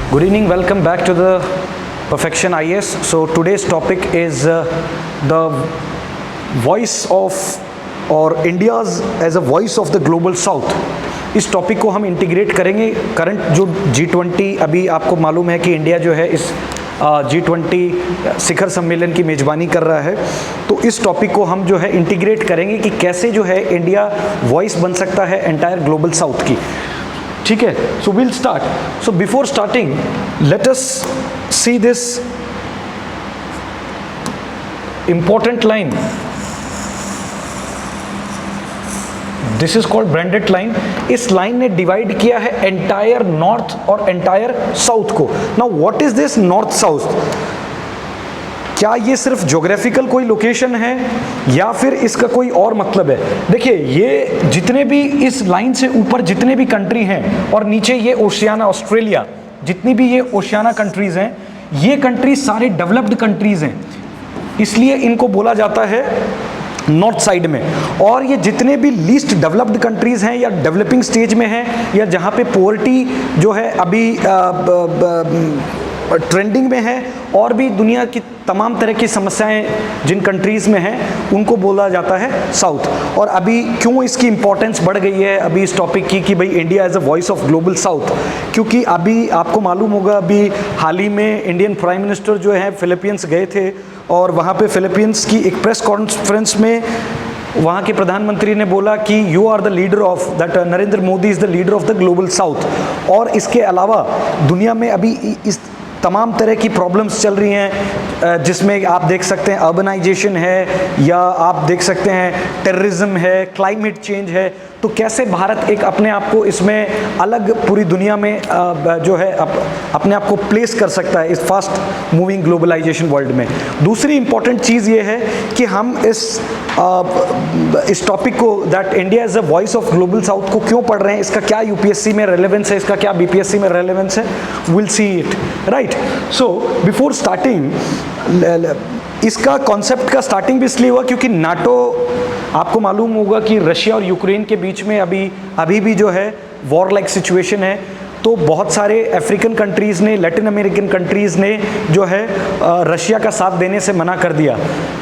Good evening, welcome back to the Perfection IAS. So today's topic is the voice of or India's as a voice of the global south. इस topic को हम integrate करेंगे current जो G20, अभी आपको मालूम है कि इंडिया जो है इस G20 शिखर सम्मेलन की मेज़बानी कर रहा है, तो इस टॉपिक को हम जो है इंटीग्रेट करेंगे कि कैसे जो है इंडिया वॉइस बन सकता है एंटायर ग्लोबल साउथ की। ठीक है, so will start. So before starting let us see this important line. This is called branded line. इस लाइन ने डिवाइड किया है एंटायर नॉर्थ और एंटायर साउथ को। Now what is this north south? क्या ये सिर्फ ज्योग्राफिकल कोई लोकेशन है या फिर इसका कोई और मतलब है? देखिए, ये जितने भी इस लाइन से ऊपर जितने भी कंट्री हैं और नीचे ये ओशियाना ऑस्ट्रेलिया, जितनी भी ये ओशियाना कंट्रीज हैं, ये कंट्रीज सारे डेवलप्ड कंट्रीज हैं, इसलिए इनको बोला जाता है नॉर्थ साइड में। और ये जितने भी लीस्ट डेवलप्ड कंट्रीज हैं या डेवलपिंग स्टेज में हैं या जहाँ पे पोवर्टी जो है अभी ट्रेंडिंग में है और भी दुनिया की तमाम तरह की समस्याएं जिन कंट्रीज़ में हैं, उनको बोला जाता है साउथ। और अभी क्यों इसकी इंपॉर्टेंस बढ़ गई है अभी इस टॉपिक की कि भाई India as a voice of global south? क्योंकि अभी आपको मालूम होगा, अभी हाल ही में इंडियन प्राइम मिनिस्टर जो है फिलीपींस गए थे और वहाँ पे फिलीपींस की एक प्रेस कॉन्फ्रेंस में वहाँ के प्रधानमंत्री ने बोला कि you are the leader of that, Narendra Modi is the leader of the global south. और इसके अलावा दुनिया में अभी इस तमाम तरह की प्रॉब्लम्स चल रही हैं, जिसमें आप देख सकते हैं अर्बनाइजेशन है या आप देख सकते हैं टेररिज्म है, क्लाइमेट चेंज है। तो कैसे भारत एक अपने आप को इसमें अलग पूरी दुनिया में जो है अपने आप को प्लेस कर सकता है इस फास्ट मूविंग ग्लोबलाइजेशन वर्ल्ड में। दूसरी इंपॉर्टेंट चीज़ ये है कि हम इस टॉपिक को that India as a voice of global south को क्यों पढ़ रहे हैं, इसका क्या यूपीएससी में रेलेवेंस है, इसका क्या बीपीएससी में रेलेवेंस है, will see it, right. So before starting, इसका कॉन्सेप्ट का स्टार्टिंग भी इसलिए हुआ क्योंकि नाटो, आपको मालूम होगा कि रशिया और यूक्रेन के बीच में अभी भी जो है वॉर लाइक सिचुएशन है। तो बहुत सारे अफ्रीकन कंट्रीज़ ने, लैटिन अमेरिकन कंट्रीज़ ने जो है रशिया का साथ देने से मना कर दिया।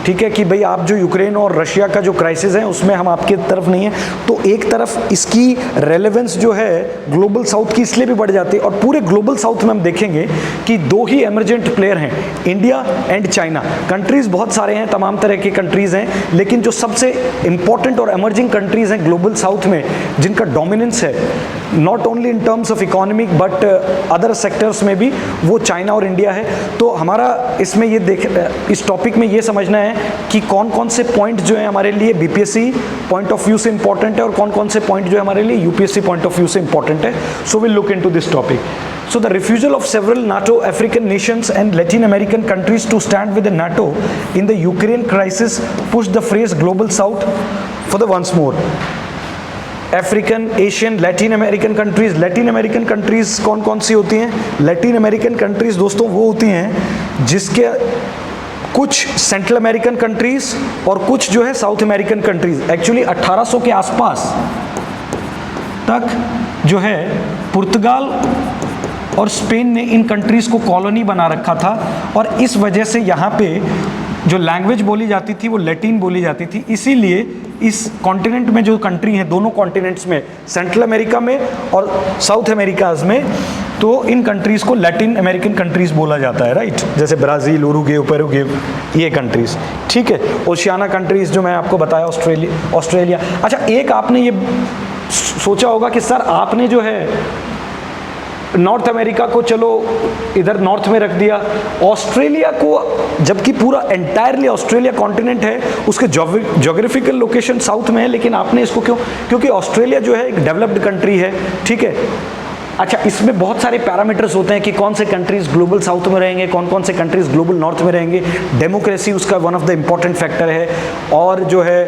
ठीक है कि भाई आप जो यूक्रेन और रशिया का जो क्राइसिस है उसमें हम आपकी तरफ नहीं है। तो एक तरफ इसकी रेलेवेंस जो है ग्लोबल साउथ की इसलिए भी बढ़ जाती है। और पूरे ग्लोबल साउथ में हम देखेंगे कि दो ही एमर्जेंट प्लेयर हैं, इंडिया एंड चाइना। कंट्रीज़ बहुत सारे हैं, तमाम तरह के कंट्रीज़ हैं, लेकिन जो सबसे इंपॉर्टेंट और एमर्जिंग कंट्रीज़ हैं ग्लोबल साउथ में, जिनका डोमिनेंस है not only in terms of economic but other sectors में भी, वो चाइना और इंडिया है। तो हमारा इसमें इस टॉपिक में ये समझना है कि कौन कौन से पॉइंट जो है हमारे लिए बीपीएससी पॉइंट ऑफ व्यू से इंपॉर्टेंट है और कौन कौन से पॉइंट जो है हमारे लिए यूपीएससी पॉइंट ऑफ व्यू से इंपॉर्टेंट है। So will look into this topic. So the refusal of several NATO African nations and Latin American countries to stand with the NATO in the Ukraine crisis pushed the phrase global south for the once more. African, Asian, Latin American countries. Latin American countries कौन कौन सी होती हैं? Latin American countries दोस्तों वो होती हैं जिसके कुछ सेंट्रल अमेरिकन कंट्रीज़ और कुछ जो है साउथ अमेरिकन कंट्रीज़। एक्चुअली 1800 के आसपास तक जो है पुर्तगाल और स्पेन ने इन कंट्रीज़ को कॉलोनी बना रखा था और इस वजह से यहाँ पे जो लैंग्वेज बोली जाती थी वो लैटिन बोली जाती थी। इसीलिए इस कॉन्टिनेंट में जो कंट्री हैं, दोनों कॉन्टिनेंट्स में, सेंट्रल अमेरिका में और साउथ अमेरिकाज में, तो इन कंट्रीज़ को लैटिन अमेरिकन कंट्रीज़ बोला जाता है, राइट। जैसे ब्राज़ील, उरुग्वे, पेरुग्वे, ये कंट्रीज़। ठीक है, ओशियाना कंट्रीज़ जो मैं आपको बताया, ऑस्ट्रेलिया। अच्छा, एक आपने ये सोचा होगा कि सर आपने जो है नॉर्थ अमेरिका को चलो इधर नॉर्थ में रख दिया, ऑस्ट्रेलिया को, जबकि पूरा एंटायरली ऑस्ट्रेलिया कॉन्टिनेंट है, उसके ज्योग्राफिकल लोकेशन साउथ में है, लेकिन आपने इसको क्यों? क्योंकि ऑस्ट्रेलिया जो है एक डेवलप्ड कंट्री है। ठीक है, अच्छा, इसमें बहुत सारे पैरामीटर्स होते हैं कि कौन से कंट्रीज़ ग्लोबल साउथ में रहेंगे, कौन कौन से कंट्रीज़ ग्लोबल नॉर्थ में रहेंगे। डेमोक्रेसी उसका one of the important factor है, और जो है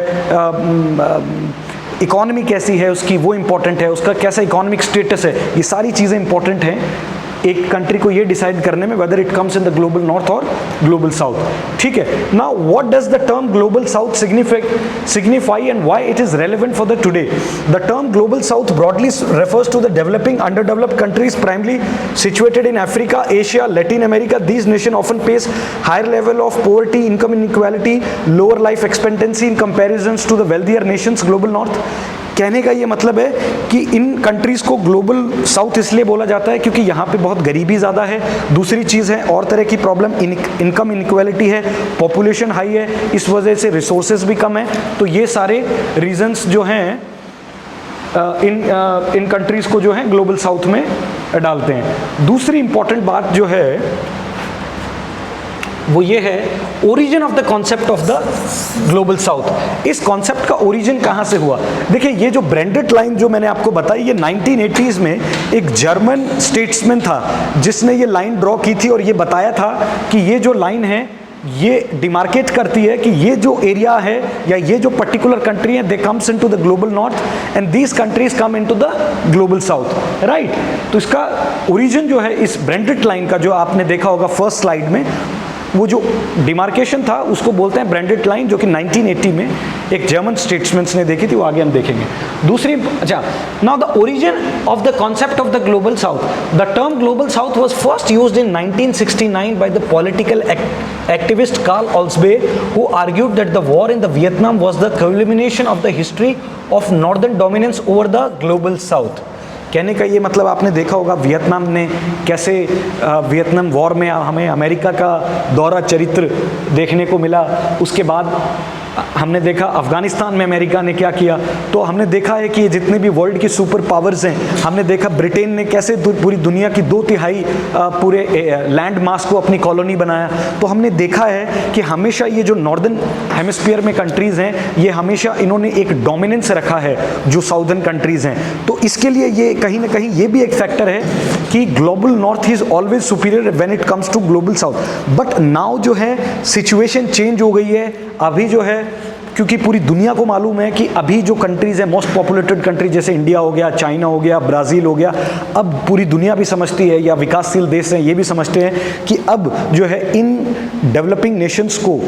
इकॉनमी कैसी है उसकी, वो इम्पॉर्टेंट है, उसका कैसा इकोनॉमिक स्टेटस है, ये सारी चीज़ें इंपॉर्टेंट हैं। एक कंट्री को ये डिसाइड करने में whether it comes in the global north और ग्लोबल साउथ, ठीक है। Now what does the term global south signify and why it is relevant for the today? The term global south broadly refers to the developing underdeveloped countries primarily situated in Africa, Asia, Latin America. These nations often face higher level of poverty, income inequality, lower life expectancy in comparisons to the wealthier nations global north. कहने का ये मतलब है कि इन countries को global south इसलिए बोला जाता है क्योंकि यहाँ पे बहुत गरीबी ज़्यादा है, दूसरी चीज़ है और तरह की प्रॉब्लम, इनकम इनक्वालिटी है, पॉपुलेशन हाई है, इस वजह से रिसोर्सेज भी कम है। तो ये सारे रीजंस जो हैं इन कंट्रीज़ को जो है ग्लोबल साउथ में डालते हैं। दूसरी इंपॉर्टेंट बात जो है वो ये है origin of the concept of the global south. इस कॉन्सेप्ट का ओरिजिन कहाँ से हुआ? देखिए, ये जो ब्रांडेड लाइन जो मैंने आपको बताई, ये 1980s में एक जर्मन स्टेट्समैन था जिसने ये लाइन ड्रॉ की थी और ये बताया था कि ये जो लाइन है ये डिमार्केट करती है कि ये जो एरिया है या ये जो पर्टिकुलर कंट्री है, they comes into the global north and these countries come into the global south, right. तो इसका ओरिजिन जो है इस ब्रांडेड लाइन का, जो आपने देखा होगा फर्स्ट स्लाइड में, वो जो डिमार्केशन था उसको बोलते हैं ब्रांडेड लाइन, जो कि 1980 में एक जर्मन स्टेट्समैन ने देखी थी, वो आगे हम देखेंगे। दूसरी, अच्छा, now the origin of the concept of the global south. The term global south was first used in 1969 by the political activist Carl Olsbe, who argued that the war in the Vietnam was the culmination of the history of northern dominance over the global south. कहने का ये मतलब आपने देखा होगा Vietnam ने कैसे Vietnam war में हमें अमेरिका का दोहरा चरित्र देखने को मिला। उसके बाद हमने देखा अफगानिस्तान में अमेरिका ने क्या किया। तो हमने देखा है कि जितने भी वर्ल्ड की सुपर पावर्स हैं, हमने देखा ब्रिटेन ने कैसे पूरी दुनिया की 2/3 पूरे लैंड मास को अपनी कॉलोनी बनाया। तो हमने देखा है कि हमेशा ये जो नॉर्दर्न हेमिस्फीयर में कंट्रीज़ हैं, ये हमेशा इन्होंने एक डोमिनेंस रखा है जो साउदर्न कंट्रीज़ हैं। तो इसके लिए ये कहीं ना कहीं ये भी एक फैक्टर है कि global north is always superior when it comes to global south. But now जो है सिचुएशन चेंज हो गई है। अभी जो है, क्योंकि पूरी दुनिया को मालूम है कि अभी जो कंट्रीज़ हैं, मोस्ट पॉपुलेटेड कंट्री जैसे इंडिया हो गया, चाइना हो गया, ब्राज़ील हो गया, अब पूरी दुनिया भी समझती है, या विकासशील देश हैं ये भी समझते हैं कि अब जो है इन डेवलपिंग नेशंस को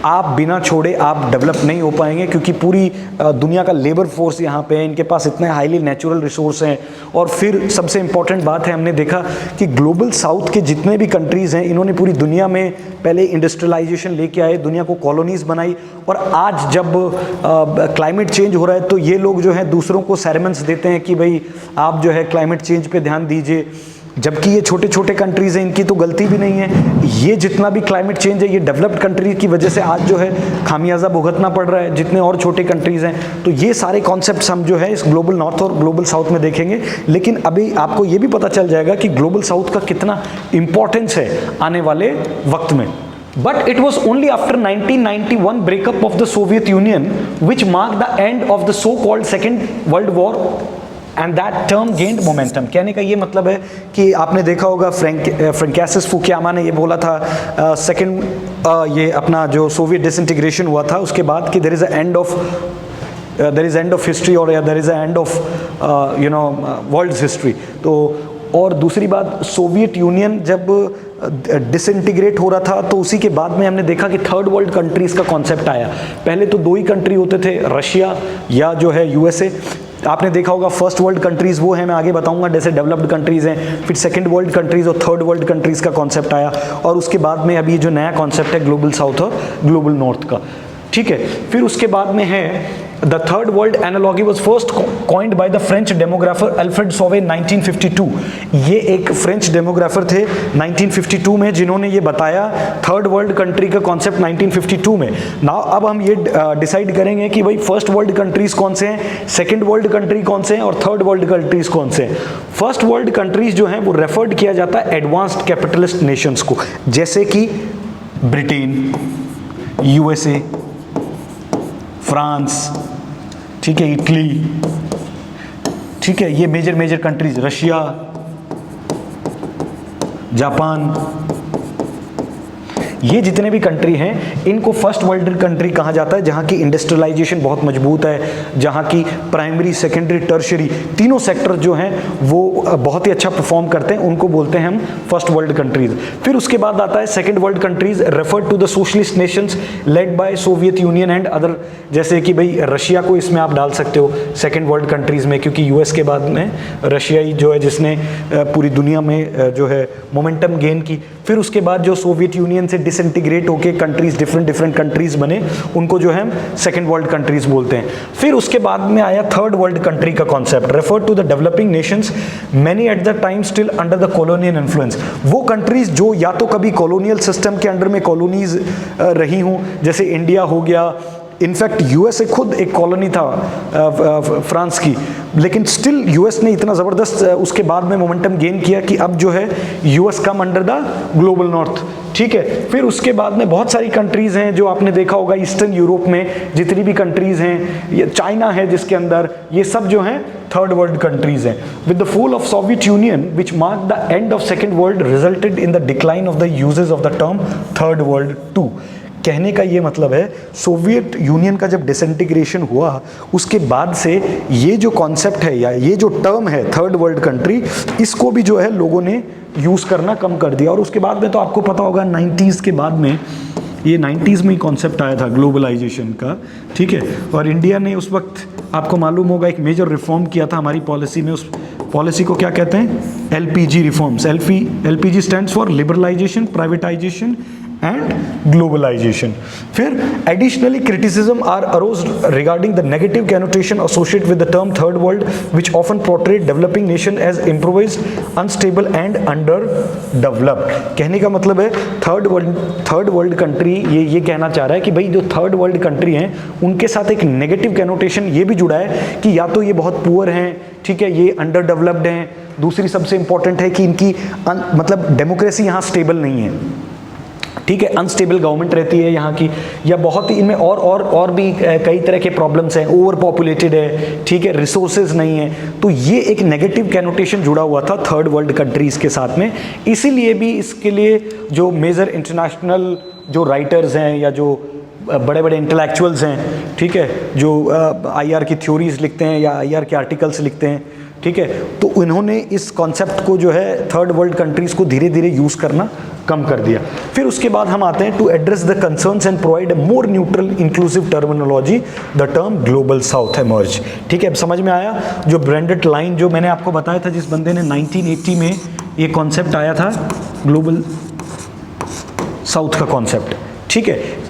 आप बिना छोड़े आप डेवलप नहीं हो पाएंगे, क्योंकि पूरी दुनिया का लेबर फोर्स यहाँ पे है, इनके पास इतने हाईली नेचुरल रिसोर्स हैं। और फिर सबसे इम्पॉर्टेंट बात है, हमने देखा कि ग्लोबल साउथ के जितने भी कंट्रीज़ हैं, इन्होंने पूरी दुनिया में पहले इंडस्ट्रियलाइजेशन लेके आए, दुनिया को कॉलोनीज़ बनाई, और आज जब क्लाइमेट चेंज हो रहा है तो ये लोग जो है दूसरों को सेरेमन्स देते हैं कि भाई आप जो है क्लाइमेट चेंज पे ध्यान दीजिए, जबकि ये छोटे छोटे कंट्रीज़ हैं, इनकी तो गलती भी नहीं है। ये जितना भी क्लाइमेट चेंज है, ये डेवलप्ड कंट्री की वजह से आज जो है खामियाजा भुगतना पड़ रहा है, जितने और छोटे कंट्रीज़ हैं। तो ये सारे कॉन्सेप्ट्स हम जो है इस ग्लोबल नॉर्थ और ग्लोबल साउथ में देखेंगे। लेकिन अभी आपको ये भी पता चल जाएगा कि ग्लोबल साउथ का कितना इंपॉर्टेंस है आने वाले वक्त में। But it was only after 1991 breakup of the Soviet Union which marked the end of the so-called Second World War and that term gained momentum. कहने का ये मतलब है कि आपने देखा होगा फ्रैंकिस फुकुयामा ने ये बोला था सेकेंड ये अपना जो सोवियत डिसइंटीग्रेशन हुआ था उसके बाद कि there is end of history or there is an end of world's history. तो और दूसरी बात, सोवियत यूनियन जब डिसइंटीग्रेट हो रहा था तो उसी के बाद में हमने देखा कि थर्ड वर्ल्ड कंट्रीज़ का कॉन्सेप्ट आया। पहले तो 2 ही कंट्री होते थे, रशिया या जो है यूएसए। आपने देखा होगा फर्स्ट वर्ल्ड कंट्रीज़ वो हैं, मैं आगे बताऊंगा, जैसे डेवलप्ड कंट्रीज़ हैं, फिर सेकंड वर्ल्ड कंट्रीज़ और थर्ड वर्ल्ड कंट्रीज़ का कॉन्सेप्ट आया, और उसके बाद में अभी जो नया कॉन्सेप्ट है ग्लोबल साउथ और ग्लोबल नॉर्थ का, ठीक है। फिर उसके बाद में है the third world analogy was first coined by the French demographer Alfred Sauvy 1952। ये एक फ्रेंच डेमोग्राफर थे 1952 में जिन्होंने ये बताया थर्ड वर्ल्ड कंट्री का कॉन्सेप्ट 1952 में। नाउ अब हम ये डिसाइड करेंगे कि भाई फर्स्ट वर्ल्ड कंट्रीज कौन से हैं, सेकंड वर्ल्ड कंट्री कौन से हैं और थर्ड वर्ल्ड कंट्रीज कौन से हैं। फर्स्ट वर्ल्ड कंट्रीज जो हैं वो रेफर्ड किया जाता है एडवांस्ड कैपिटलिस्ट नेशंस को, जैसे कि ब्रिटेन, यूएसए, फ्रांस, ठीक है, इटली, ठीक है, ये मेजर कंट्रीज, रशिया, जापान, ये जितने भी कंट्री हैं इनको फर्स्ट वर्ल्ड कंट्री कहा जाता है, जहाँ की इंडस्ट्रियलाइजेशन बहुत मजबूत है, जहाँ की प्राइमरी सेकेंडरी टर्शियरी तीनों सेक्टर जो हैं वो बहुत ही अच्छा परफॉर्म करते हैं, उनको बोलते हैं हम फर्स्ट वर्ल्ड कंट्रीज। फिर उसके बाद आता है second world countries refer to the socialist nations led by Soviet Union and other, जैसे कि भाई रशिया को इसमें आप डाल सकते हो सेकेंड वर्ल्ड कंट्रीज में, क्योंकि यूएस के बाद में रशिया ही जो है जिसने पूरी दुनिया में जो है मोमेंटम गेन की। फिर उसके बाद जो सोवियत यूनियन से डिसइंटीग्रेट होके कंट्रीज डिफरेंट कंट्रीज बने, उनको जो है हम सेकेंड वर्ल्ड कंट्रीज बोलते हैं। फिर उसके बाद में आया थर्ड वर्ल्ड कंट्री का concept, refer to the developing nations many at the time still under the colonial influence. वो कंट्रीज जो या तो कभी कॉलोनियल सिस्टम के अंडर में कॉलोनीज रही हों, जैसे इंडिया हो गया, इनफैक्ट यूएसए खुद एक कॉलोनी था फ्रांस की, लेकिन स्टिल यूएस ने इतना ज़बरदस्त उसके बाद में मोमेंटम गेन किया कि अब जो है US come under the global north. ठीक है, फिर उसके बाद में बहुत सारी कंट्रीज़ हैं जो आपने देखा होगा ईस्टर्न यूरोप में जितनी भी कंट्रीज़ हैं, ये चाइना है जिसके अंदर, ये सब जो हैं थर्ड वर्ल्ड कंट्रीज़ हैं। With the fall of Soviet Union which mark the end of second world resulted in the decline of the usages of the term third world too. कहने का ये मतलब है सोवियत यूनियन का जब disintegration हुआ उसके बाद से ये जो कॉन्सेप्ट है या ये जो टर्म है थर्ड वर्ल्ड कंट्री, इसको भी जो है लोगों ने यूज़ करना कम कर दिया। और उसके बाद में तो आपको पता होगा 90s के बाद में, ये 90s में ही कॉन्सेप्ट आया था ग्लोबलाइजेशन का। ठीक है, और इंडिया ने उस वक्त आपको मालूम होगा एक मेजर रिफॉर्म किया था हमारी पॉलिसी में। उस पॉलिसी को क्या कहते हैं? LPG reforms. LPG stands for liberalisation, privatisation and globalization. फिर additionally criticism are arose regarding the negative connotation associated with the term third world which often portrayed developing nation as impoverished, unstable and underdeveloped। कहने का मतलब है third world country ये कहना चाह रहा है कि भाई जो थर्ड वर्ल्ड कंट्री हैं उनके साथ एक नेगेटिव कनोटेशन ये भी जुड़ा है कि या तो ये बहुत पुअर हैं, ठीक है, ये अंडर डेवलप्ड हैं, दूसरी सबसे इंपॉर्टेंट है कि इनकी मतलब डेमोक्रेसी यहाँ स्टेबल नहीं है। ठीक है, अनस्टेबल गवर्नमेंट रहती है यहाँ की, या बहुत ही इनमें और भी कई तरह के प्रॉब्लम्स हैं, ओवर पॉपुलेटेड है, ठीक है, रिसोर्सेज नहीं है। तो ये एक नेगेटिव कैनोटेशन जुड़ा हुआ था थर्ड वर्ल्ड कंट्रीज़ के साथ में। इसीलिए भी इसके लिए जो मेजर इंटरनेशनल जो राइटर्स हैं या जो बड़े बड़े इंटेलेक्चुअल्स हैं, ठीक है, जो IR की थ्योरीज लिखते हैं या IR के आर्टिकल्स लिखते हैं, ठीक है, तो इन्होंने इस कॉन्सेप्ट को जो है थर्ड वर्ल्ड कंट्रीज़ को धीरे धीरे यूज़ करना कम कर दिया। फिर उसके बाद हम आते हैं to address the concerns and provide a more neutral inclusive terminology the term global south emerge. ठीक है, अब समझ में आया जो ब्रांडेड लाइन जो मैंने आपको बताया था, जिस बंदे ने 1980 में ये कॉन्सेप्ट आया था ग्लोबल साउथ का कॉन्सेप्ट। ठीक है,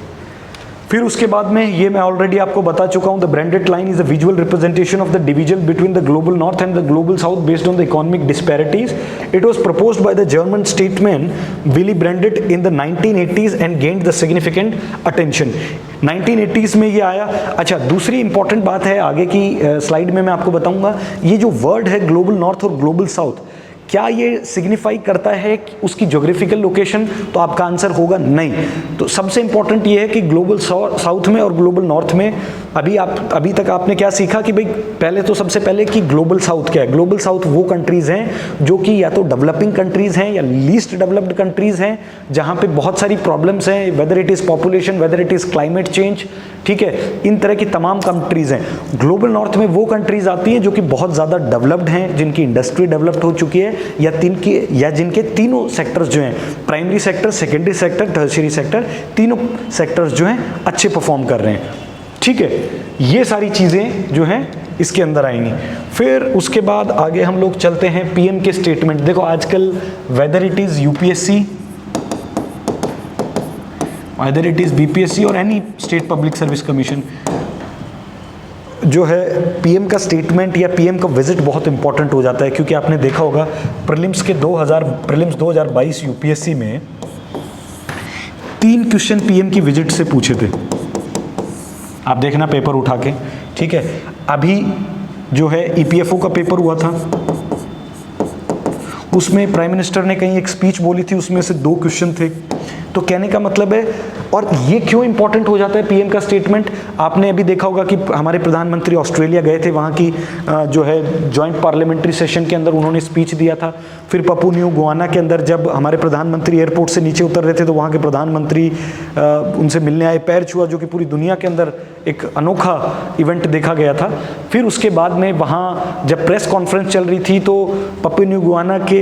फिर उसके बाद में ये मैं ऑलरेडी आपको बता चुका हूँ, the branded line is a visual representation of the division between the global north and the global south based on the economic disparities. It was proposed by the German statesman Willy Brandt in the 1980s and gained the significant attention. 1980s में ये आया। अच्छा, दूसरी important बात है आगे की slide में मैं आपको बताऊंगा, ये जो वर्ड है ग्लोबल नॉर्थ और ग्लोबल साउथ, क्या ये सिग्निफाई करता है कि उसकी ज्योग्राफिकल लोकेशन? तो आपका आंसर होगा नहीं। तो सबसे इंपॉर्टेंट ये है कि ग्लोबल साउथ में और ग्लोबल नॉर्थ में अभी तक आपने क्या सीखा कि भाई पहले तो सबसे पहले कि ग्लोबल साउथ क्या है। ग्लोबल साउथ वो कंट्रीज़ हैं जो कि या तो डेवलपिंग कंट्रीज़ हैं या लीस्ट डेवलप्ड कंट्रीज़ हैं, जहाँ पे बहुत सारी प्रॉब्लम्स हैं, whether it is population, weather it is climate change, ठीक है, इन तरह की तमाम कंट्रीज़ हैं। ग्लोबल नॉर्थ में वो कंट्रीज़ आती हैं जो कि बहुत ज़्यादा डेवलप्ड हैं, जिनकी इंडस्ट्री डेवलप्ड हो चुकी है, या जिनके तीनों सेक्टर्स जो हैं, primary sector, secondary sector, tertiary sector, तीनों सेक्टर्स जो हैं अच्छे परफॉर्म कर रहे हैं। ठीक है, ये सारी चीज़ें जो हैं इसके अंदर आएंगी। फिर उसके बाद आगे हम लोग चलते हैं PM के स्टेटमेंट। देखो आजकल weather it is UPSC, weather it is BPSC और any state public service commission, जो है PM का स्टेटमेंट या PM का विजिट बहुत इंपॉर्टेंट हो जाता है, क्योंकि आपने देखा होगा प्रीलिम्स 2022 UPSC में 3 क्वेश्चन PM की विजिट से पूछे थे। आप देखना पेपर उठा के, ठीक है। अभी जो है EPFO का पेपर हुआ था, उसमें प्राइम मिनिस्टर ने कहीं एक स्पीच बोली थी, उसमें से 2 क्वेश्चन थे। तो कहने का मतलब है, और ये क्यों इंपॉर्टेंट हो जाता है पीएम का स्टेटमेंट? आपने अभी देखा होगा कि हमारे प्रधानमंत्री ऑस्ट्रेलिया गए थे, वहाँ की जो है जॉइंट पार्लियामेंट्री सेशन के अंदर उन्होंने स्पीच दिया था। फिर पप्पू न्यू गुआना के अंदर जब हमारे प्रधानमंत्री एयरपोर्ट से नीचे उतर रहे थे तो वहाँ के प्रधानमंत्री उनसे मिलने आए, पैर छुआ, जो कि पूरी दुनिया के अंदर एक अनोखा इवेंट देखा गया था। फिर उसके बाद में वहाँ जब प्रेस कॉन्फ्रेंस चल रही थी तो पप्पू न्यू गुआना के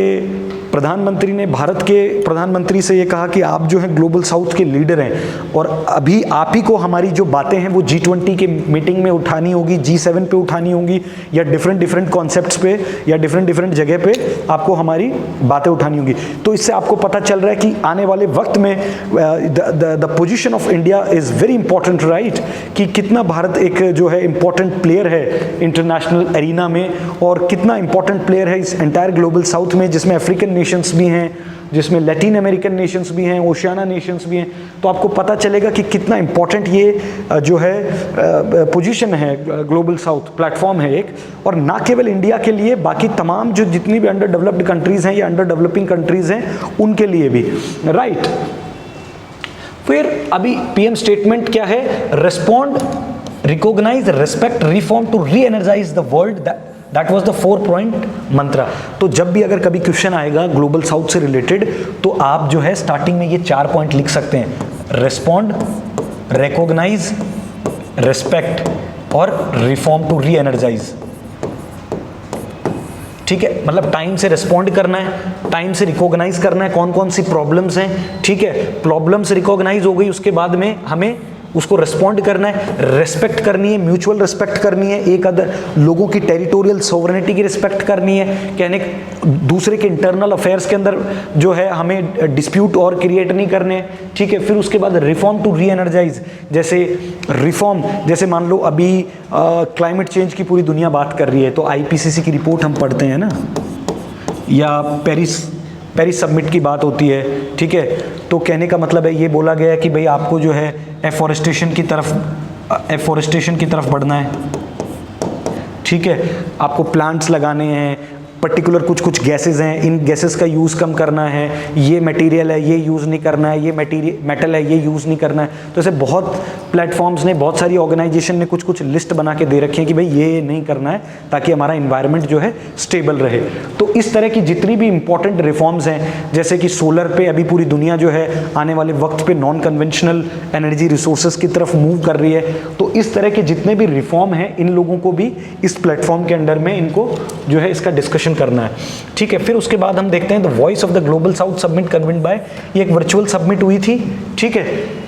प्रधानमंत्री ने भारत के प्रधानमंत्री से ये कहा कि आप जो हैं ग्लोबल साउथ के लीडर हैं और अभी आप ही को हमारी जो बातें हैं वो G20 के मीटिंग में उठानी होगी, G7 पे उठानी होंगी, या डिफरेंट कॉन्सेप्ट्स पे या डिफरेंट जगह पे आपको हमारी बातें उठानी होंगी। तो इससे आपको पता चल रहा है कि आने वाले वक्त में the position of India is very important, right, कि कितना भारत एक जो है इंपॉर्टेंट प्लेयर है इंटरनेशनल एरिना में, और कितना इंपॉर्टेंट प्लेयर है इस एंटायर ग्लोबल साउथ में, जिसमें अफ्रीकन नेशंस भी हैं, जिसमें लैटिन अमेरिकन नेशंस भी हैं, ओशियाना नेशंस भी हैं। तो आपको पता चलेगा कि कितना इंपॉर्टेंट ये जो है पोजीशन है, ग्लोबल साउथ प्लेटफॉर्म है एक, और ना केवल इंडिया के लिए, बाकी तमाम जो जितनी भी अंडर डेवलप्ड कंट्रीज़ हैं या अंडर डेवलपिंग कंट्रीज़ हैं उनके लिए भी, राइट। फिर अभी पीएम स्टेटमेंट क्या है? Respond, recognise, respect, reform to reenergise the world, that was the 4 point mantra. तो जब भी अगर कभी क्वेश्चन आएगा ग्लोबल साउथ से रिलेटेड तो आप जो है स्टार्टिंग में ये 4 पॉइंट लिख सकते हैं: रिस्पॉन्ड, रिकॉग्नाइज, रेस्पेक्ट और रिफॉर्म टू री एनर्जाइज। ठीक है, मतलब टाइम से रिस्पॉन्ड करना है, टाइम से रिकॉग्नाइज करना है कौन कौन सी प्रॉब्लम्स हैं। ठीक है, प्रॉब्लम्स रिकॉग्नाइज हो गई, उसके बाद में हमें उसको रिस्पॉन्ड करना है, रेस्पेक्ट करनी है, म्यूचुअल रिस्पेक्ट करनी है, एक अदर लोगों की टेरिटोरियल सोवरेनिटी की रिस्पेक्ट करनी है, कहने दूसरे के इंटरनल अफेयर्स के अंदर जो है हमें डिस्प्यूट और क्रिएट नहीं करने। ठीक है, फिर उसके बाद रिफॉर्म टू री एनर्जाइज, जैसे रिफॉर्म, जैसे मान लो अभी क्लाइमेट चेंज की पूरी दुनिया बात कर रही है, तो IPCC की रिपोर्ट हम पढ़ते हैं ना, या पेरिस समिट की बात होती है। ठीक है, तो कहने का मतलब है ये बोला गया है कि भाई आपको जो है एफॉरेस्टेशन की तरफ बढ़ना है। ठीक है, आपको प्लांट्स लगाने हैं, पर्टिकुलर कुछ गैसेस हैं, इन गैसेस का यूज़ कम करना है, ये मटेरियल है ये यूज़ नहीं करना है, ये मेटल है ये यूज़ नहीं करना है। तो ऐसे बहुत प्लेटफॉर्म्स ने, बहुत सारी ऑर्गेनाइजेशन ने कुछ लिस्ट बना के दे रखी है कि भाई ये नहीं करना है ताकि हमारा इन्वायरमेंट जो है स्टेबल रहे। तो इस तरह की जितनी भी इंपॉर्टेंट रिफॉर्म्स हैं, जैसे कि सोलर पे अभी पूरी दुनिया जो है आने वाले वक्त पे नॉन कन्वेंशनल एनर्जी रिसोर्सेज की तरफ मूव कर रही है, तो इस तरह के जितने भी रिफॉर्म हैं इन लोगों को भी इस प्लेटफॉर्म के अंडर में इनको जो है इसका डिस्कशन करना है। ठीक है, फिर उसके बाद हम देखते हैं the voice of the global south summit convened by, ये एक वर्चुअल सबमिट हुई थी। ठीक है,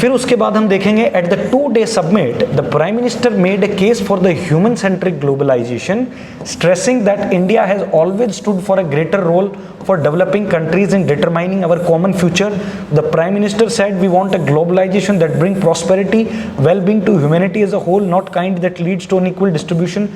फिर उसके बाद हम देखेंगे at the 2-day summit the prime minister made a case for the human centric globalisation, stressing that India has always stood for a greater role for developing countries in determining our common future. The Prime Minister said we want a globalization that brings prosperity, well-being to humanity as a whole, not kind that leads to unequal distribution,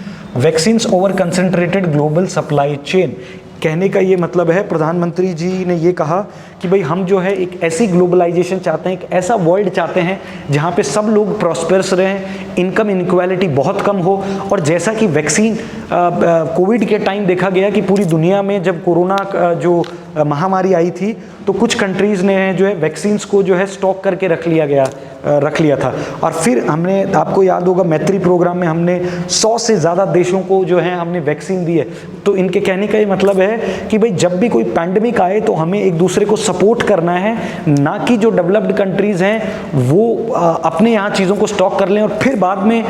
vaccines over concentrated global supply chain. कहने का ये मतलब है, प्रधानमंत्री जी ने ये कहा कि भाई हम जो है एक ऐसी ग्लोबलाइजेशन चाहते हैं, एक ऐसा वर्ल्ड चाहते हैं जहाँ पे सब लोग प्रॉस्पेरस रहें, इनकम इनक्वालिटी बहुत कम हो, और जैसा कि वैक्सीन कोविड के टाइम देखा गया कि पूरी दुनिया में जब कोरोना जो महामारी आई थी तो कुछ कंट्रीज़ ने जो है वैक्सीन्स को जो है स्टॉक करके रख लिया था, और फिर हमने, आपको याद होगा मैत्री प्रोग्राम में हमने 100 से ज़्यादा देशों को जो है हमने वैक्सीन दी है। तो इनके कहने का ये मतलब है कि भाई जब भी कोई पैंडमिक आए तो हमें एक दूसरे को सपोर्ट करना है, ना कि जो डेवलप्ड कंट्रीज़ हैं वो अपने यहाँ चीज़ों को स्टॉक कर लें और फिर बाद में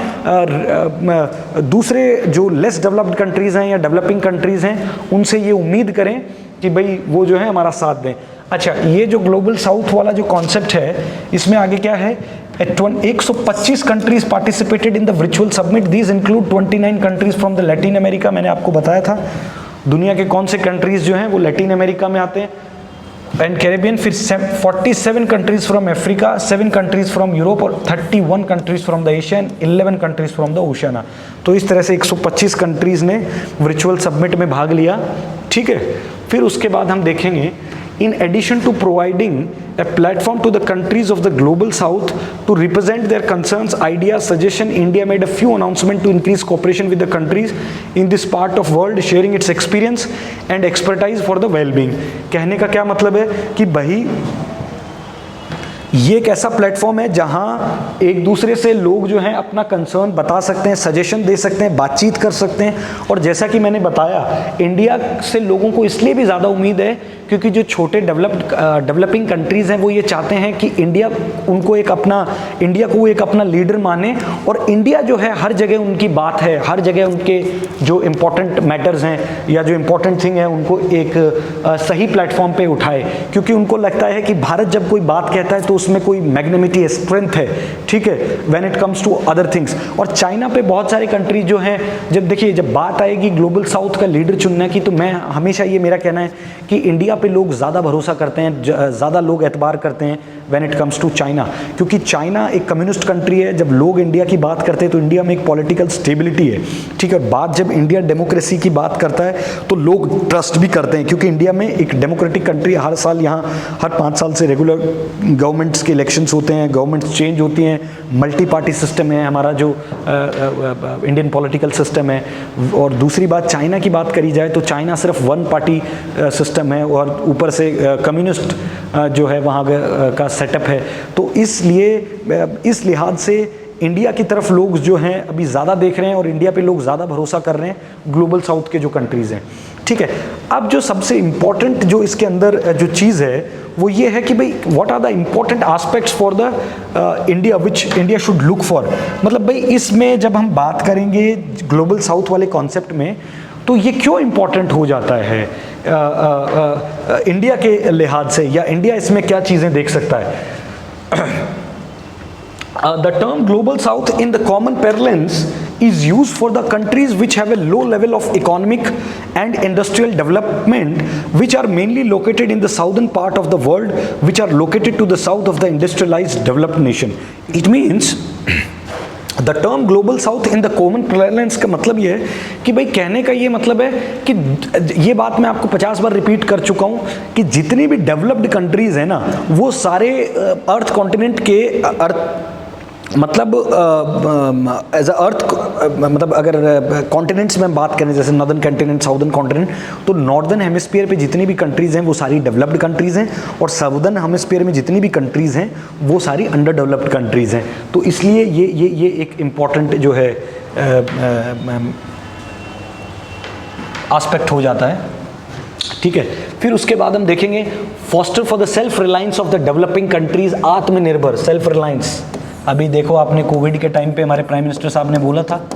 दूसरे जो लेस डेवलप्ड कंट्रीज़ हैं या डेवलपिंग कंट्रीज़ हैं उनसे ये उम्मीद करें कि भाई वो जो है हमारा साथ दें। अच्छा, ये जो ग्लोबल साउथ वाला जो कॉन्सेप्ट है इसमें आगे क्या है, 125 countries participated in the virtual submit, these include 29 countries from the Latin America. मैंने आपको बताया था दुनिया के कौन से कंट्रीज जो हैं वो लैटिन अमेरिका में आते हैं, एंड कैरेबियन, फिर 47 countries from Africa, 7 countries from Europe और 31 countries from the Asia and 11 countries from the Oceania. तो इस तरह से 125 कंट्रीज ने वर्चुअल सबमिट में भाग लिया। ठीक है, फिर उसके बाद हम देखेंगे in addition to providing a platform to the countries of the global south to represent their concerns, ideas, suggestion, India made a few announcements to increase cooperation with the countries in this part of world, sharing its experience and expertise for the well-being. कहने का क्या मतलब है कि भाई ये एक ऐसा प्लेटफॉर्म है जहां एक दूसरे से लोग जो हैं अपना कंसर्न बता सकते हैं, सजेशन दे सकते हैं, बातचीत कर सकते हैं। और जैसा कि मैंने बताया, इंडिया से लोगों को इसलिए भी ज़्यादा उम्मीद है क्योंकि जो छोटे डेवलपिंग कंट्रीज़ हैं वो ये चाहते हैं कि इंडिया को वो एक अपना लीडर माने, और इंडिया जो है हर जगह उनकी बात है, हर जगह उनके जो इम्पोर्टेंट मैटर्स हैं या जो इम्पोर्टेंट थिंग है उनको एक सही प्लेटफॉर्म पे उठाए, क्योंकि उनको लगता है कि भारत जब कोई बात कहता है तो उसमें कोई मैग्नेमिटी है, स्ट्रेंथ है, ठीक है, when it comes to other things. और चाइना पे बहुत सारी कंट्री जो हैं, जब बात आएगी ग्लोबल साउथ का लीडर चुनने की, तो मैं हमेशा ये मेरा कहना है कि इंडिया पे लोग ज़्यादा भरोसा करते हैं, ज़्यादा लोग एतबार करते हैं when it comes to China, क्योंकि चाइना एक कम्युनिस्ट कंट्री है। जब लोग इंडिया की बात करते हैं तो इंडिया में एक पॉलिटिकल स्टेबिलिटी है, ठीक है। बात जब इंडिया डेमोक्रेसी की बात करता है तो लोग ट्रस्ट भी करते हैं, क्योंकि इंडिया में एक डेमोक्रेटिक कंट्री, हर साल यहाँ हर 5 साल से रेगुलर गवर्नमेंट्स के इलेक्शंस होते हैं, गवर्नमेंट्स चेंज होती हैं, मल्टी पार्टी सिस्टम है हमारा जो इंडियन पॉलिटिकल सिस्टम है। और दूसरी बात, चाइना की बात करी जाए तो चाइना सिर्फ 1 पार्टी सिस्टम है, और ऊपर से कम्युनिस्ट जो है वहाँ का सेटअप है। तो इसलिए इस लिहाज से इंडिया की तरफ लोग जो हैं अभी ज़्यादा देख रहे हैं, और इंडिया पे लोग ज़्यादा भरोसा कर रहे हैं ग्लोबल साउथ के जो कंट्रीज़ हैं, ठीक है। अब जो सबसे इम्पॉर्टेंट जो इसके अंदर जो चीज़ है वो ये है कि भाई what are the important aspects for the India which India should look for. मतलब भाई इसमें जब हम बात करेंगे ग्लोबल साउथ वाले कॉन्सेप्ट में, तो ये क्यों इम्पॉर्टेंट हो जाता है इंडिया के लिहाज से, या इंडिया इसमें क्या चीज़ें देख सकता है। The term global south in the common parlance is used for the countries which have a low level of economic and industrial development, which are mainly located in the southern part of the world, which are located to the south of the industrialized developed nation. It means the term global south in the common parlance का मतलब ये है कि भाई कहने का ये मतलब है कि ये बात मैं आपको 50 बार रिपीट कर चुका हूँ कि जितनी भी डेवलप्ड कंट्रीज़ हैं ना, वो सारे अर्थ कॉन्टिनेंट के मतलब एज अ अर्थ, मतलब अगर कॉन्टिनेंट्स में बात करें जैसे नॉर्दर्न कॉन्टिनेंट, साउदर्न कॉन्टिनेंट, तो नॉर्दर्न हेमिस्फीयर पे जितनी भी कंट्रीज़ हैं वो सारी डेवलप्ड कंट्रीज़ हैं, और साउदर्न हेमिस्फीयर में जितनी भी कंट्रीज़ हैं वो सारी अंडर डेवलप्ड कंट्रीज़ हैं। तो इसलिए ये एक इम्पॉर्टेंट जो है एस्पेक्ट हो जाता है, ठीक है। फिर उसके बाद हम देखेंगे foster for the self reliance of the developing countries, आत्मनिर्भर, सेल्फ रिलायंस। अभी देखो आपने कोविड के टाइम पे हमारे प्राइम मिनिस्टर साहब ने बोला था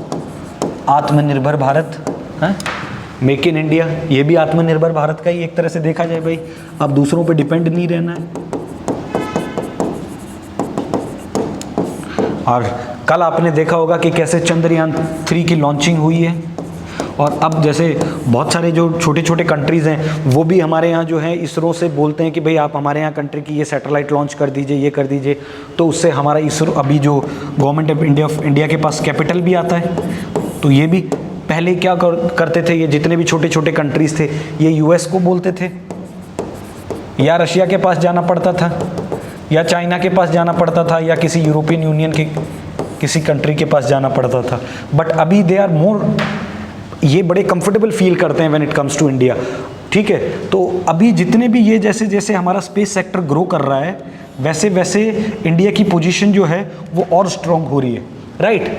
आत्मनिर्भर भारत, है मेक इन इंडिया, ये भी आत्मनिर्भर भारत का ही एक तरह से देखा जाए भाई, अब दूसरों पे डिपेंड नहीं रहना है। और कल आपने देखा होगा कि कैसे चंद्रयान 3 की लॉन्चिंग हुई है, और अब जैसे बहुत सारे जो छोटे छोटे कंट्रीज़ हैं वो भी हमारे यहाँ जो है इसरो से बोलते हैं कि भाई आप हमारे यहाँ कंट्री की ये सैटेलाइट लॉन्च कर दीजिए, ये कर दीजिए, तो उससे हमारा इसरो, अभी जो गवर्नमेंट ऑफ इंडिया के पास कैपिटल भी आता है। तो ये भी पहले क्या करते थे, ये जितने भी छोटे छोटे कंट्रीज़ थे ये यूएस को बोलते थे, या रशिया के पास जाना पड़ता था, या चाइना के पास जाना पड़ता था, या किसी यूरोपियन यूनियन के किसी कंट्री के पास जाना पड़ता था। बट अभी दे आर मोर, ये बड़े कंफर्टेबल फील करते हैं when it comes to India, ठीक है। तो अभी जितने भी ये जैसे जैसे हमारा स्पेस सेक्टर ग्रो कर रहा है वैसे वैसे इंडिया की पोजीशन जो है वो और स्ट्रॉन्ग हो रही है, right.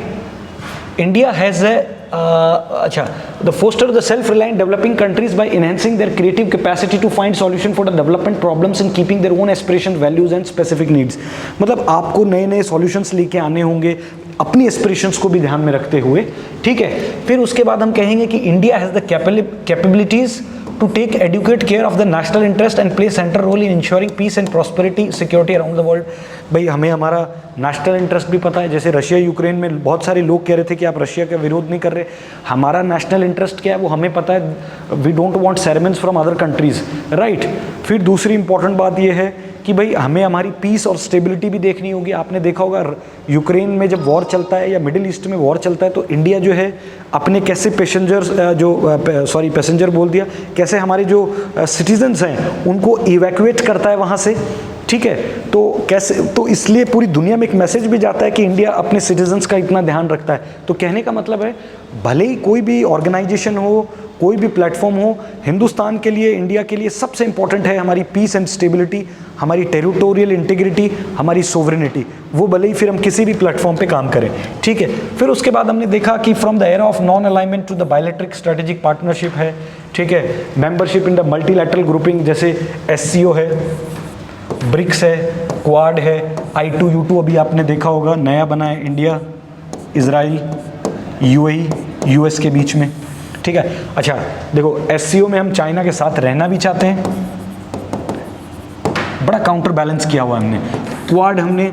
India has the foster the self-reliant developing countries by enhancing their creative capacity to find solution for the development problems and keeping their own aspirations, values and specific needs। मतलब आपको नए नए solutions लेके आने होंगे अपनी aspirations को भी ध्यान में रखते हुए, ठीक है। फिर उसके बाद हम कहेंगे कि India has the capabilities to take adequate care of the national interest and play central role in ensuring peace and prosperity, security around the world। भाई हमें हमारा नेशनल इंटरेस्ट भी पता है, जैसे रशिया यूक्रेन में बहुत सारे लोग कह रहे थे कि आप रशिया का विरोध नहीं कर रहे, हमारा नेशनल इंटरेस्ट क्या है वो हमें पता है, we don't want sermons from other countries, right. फिर दूसरी इंपॉर्टेंट बात ये है कि भाई हमें हमारी पीस और स्टेबिलिटी भी देखनी होगी। आपने देखा होगा यूक्रेन में जब वॉर चलता है या मिडिल ईस्ट में वॉर चलता है तो इंडिया जो है अपने कैसे पैसेंजर बोल दिया, कैसे हमारे जो सिटीजन्स हैं उनको इवैक्यूएट करता है वहाँ से, ठीक है। तो कैसे, तो इसलिए पूरी दुनिया में एक मैसेज भी जाता है कि इंडिया अपने सिटीजन्स का इतना ध्यान रखता है। तो कहने का मतलब है भले ही कोई भी ऑर्गेनाइजेशन हो, कोई भी प्लेटफॉर्म हो, हिंदुस्तान के लिए, इंडिया के लिए सबसे इंपॉर्टेंट है हमारी पीस एंड स्टेबिलिटी, हमारी टेरिटोरियल इंटीग्रिटी, हमारी सोवरेनिटी, वो भले ही फिर हम किसी भी प्लेटफॉर्म पे काम करें, ठीक है। फिर उसके बाद हमने देखा कि from the era of non alignment to the bilateral strategic partnership है, ठीक है, membership in the multilateral grouping जैसे SCO है, ब्रिक्स है, क्वाड है, I2U2 अभी आपने देखा होगा नया बना है, इंडिया, इजराइल, UAE, US के बीच में, ठीक है। अच्छा देखो SCO में हम चाइना के साथ रहना भी चाहते हैं, बड़ा काउंटर बैलेंस किया हुआ हमने। क्वाड हमने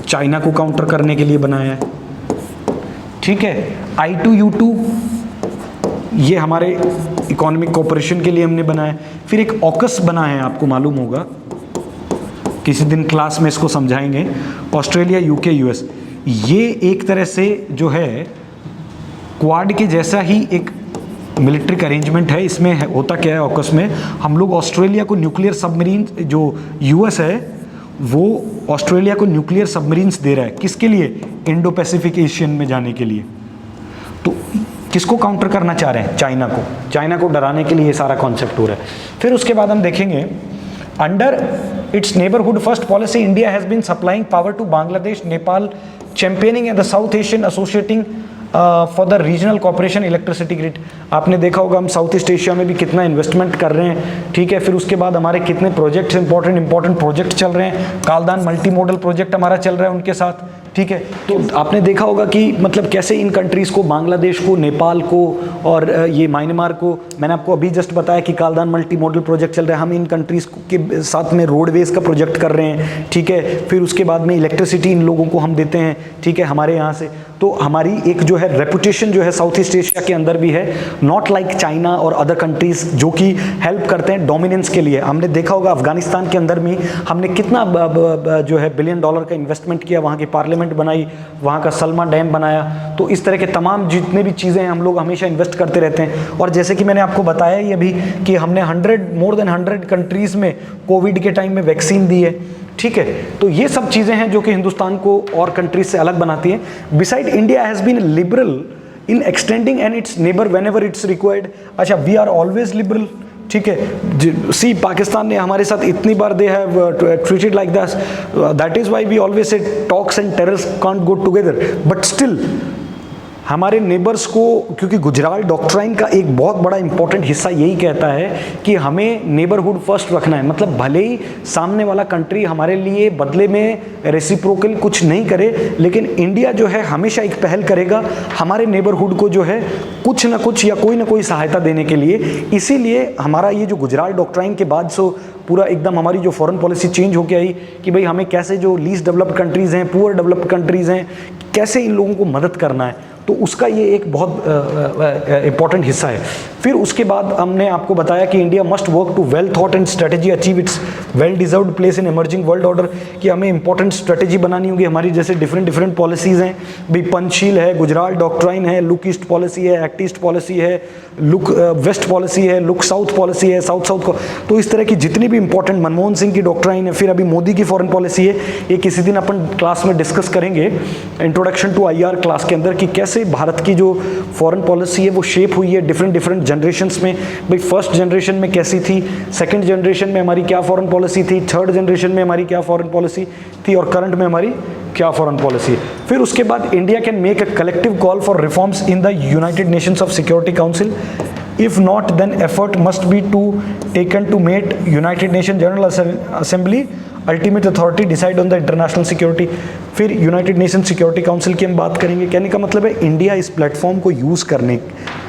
चाइना को काउंटर करने के लिए बनाया है, ठीक है। I2U2 ये हमारे इकोनॉमिक कोऑपरेशन के लिए हमने बनाया है। फिर एक ऑकस बना है, आपको मालूम होगा, किसी दिन क्लास में इसको समझाएंगे, ऑस्ट्रेलिया, UK, US। ये एक तरह से जो है क्वाड के जैसा ही एक मिलिट्रिक अरेंजमेंट है। इसमें होता क्या है, ऑकस में हम लोग ऑस्ट्रेलिया को न्यूक्लियर सबमरीन, जो US है वो ऑस्ट्रेलिया को न्यूक्लियर सबमरीन्स दे रहा है, किसके लिए, इंडो पैसिफिक एशियन में जाने के लिए। तो किसको काउंटर करना चाह रहे हैं, चाइना को डराने के लिए ये सारा कॉन्सेप्ट हो रहा है। फिर उसके बाद हम देखेंगे under its neighbourhood first policy India has been supplying power to Bangladesh, Nepal, championing at the South Asian associating for the regional cooperation electricity grid. आपने देखा होगा हम साउथ ईस्ट एशिया में भी कितना इन्वेस्टमेंट कर रहे हैं, ठीक है। फिर उसके बाद हमारे कितने प्रोजेक्ट्स इंपॉर्टेंट प्रोजेक्ट चल रहे हैं, कालदान मल्टी मॉडल प्रोजेक्ट हमारा चल रहा है उनके साथ, ठीक है। तो आपने देखा होगा कि मतलब कैसे इन कंट्रीज़ को, बांग्लादेश को, नेपाल को और ये म्यांमार को, मैंने आपको अभी जस्ट बताया कि कालदान मल्टी मॉडल प्रोजेक्ट चल रहा है, हम इन कंट्रीज़ के साथ में रोडवेज का प्रोजेक्ट कर रहे हैं, ठीक है। फिर उसके बाद में इलेक्ट्रिसिटी इन लोगों को हम देते हैं, ठीक है, हमारे यहाँ से। तो हमारी एक जो है रेपुटेशन जो है साउथ ईस्ट एशिया के अंदर भी है, नॉट लाइक चाइना और अदर कंट्रीज़ जो कि हेल्प करते हैं डोमिनेंस के लिए। हमने देखा होगा अफगानिस्तान के अंदर में हमने कितना जो है $1 बिलियन का इन्वेस्टमेंट किया, वहाँ की पार्लियामेंट बनाई, वहाँ का सलमा डैम बनाया। तो इस तरह के तमाम जितने भी चीज़ें हैं हम लोग हमेशा इन्वेस्ट करते रहते हैं। और जैसे कि मैंने आपको बताया ये भी कि हमने मोर देन 100 कंट्रीज़ में कोविड के टाइम में वैक्सीन दी है, ठीक है। तो ये सब चीज़ें हैं जो कि हिंदुस्तान को और कंट्रीज से अलग बनाती हैं। Beside India has been liberal in extending and its neighbour whenever it's required. अच्छा, वी आर ऑलवेज लिबरल, ठीक है। सी पाकिस्तान ने हमारे साथ इतनी बार they have treated like this, that is why we always say talks and terrors can't go together, but still हमारे नेबर्स को, क्योंकि गुजराल डॉक्ट्राइन का एक बहुत बड़ा इंपॉर्टेंट हिस्सा यही कहता है कि हमें नेबरहुड फर्स्ट रखना है। मतलब भले ही सामने वाला कंट्री हमारे लिए बदले में रेसिप्रोकल कुछ नहीं करे, लेकिन इंडिया जो है हमेशा एक पहल करेगा हमारे नेबरहुड को जो है कुछ ना कुछ या कोई ना कोई सहायता देने के लिए। इसीलिए हमारा ये जो गुजराल डॉक्ट्राइन के बाद से पूरा एकदम हमारी जो फॉरेन पॉलिसी चेंज होके आई कि भाई हमें कैसे जो लीस्ट डेवलप्ड कंट्रीज़ हैं, पुअर डेवलप्ड कंट्रीज़ हैं, कैसे इन लोगों को मदद करना है। तो उसका ये एक बहुत इंपॉर्टेंट हिस्सा है। फिर उसके बाद हमने आपको बताया कि India must work to well thought and strategy achieve its well deserved place in emerging world order, कि हमें इंपॉर्टेंट स्ट्रेटेजी बनानी होगी। हमारी जैसे डिफरेंट पॉलिसीज़ हैं भाई, पंचशील है, गुजराल डॉक्ट्राइन है, लुक ईस्ट पॉलिसी है, एक्ट ईस्ट पॉलिसी है, लुक वेस्ट पॉलिसी है, लुक साउथ पॉलिसी है, साउथ को। तो इस तरह की जितनी भी इंपॉर्टेंट, मनमोहन सिंह की डॉक्ट्राइन है, फिर अभी मोदी की फॉरेन पॉलिसी है, ये किसी दिन अपन क्लास में डिस्कस करेंगे इंट्रोडक्शन टू IR क्लास के अंदर, कि कैसे भारत की जो फॉरेन पॉलिसी है वो शेप हुई है डिफरेंट जनरेशंस में। भाई फर्स्ट जनरेशन में कैसी थी, सेकंड जनरेशन में हमारी क्या फॉरेन पॉलिसी थी, थर्ड जनरेशन में हमारी क्या फॉरेन पॉलिसी थी, और करंट में हमारी क्या फॉरेन पॉलिसी है। फिर उसके बाद India can make a collective call for reforms in the United Nations of security council. If not, then effort must be taken to make United Nations General Assembly ultimate authority decide on the international security। फिर United nation security council की हम बात करेंगे। कहने का मतलब है India इस प्लेटफॉर्म को यूज़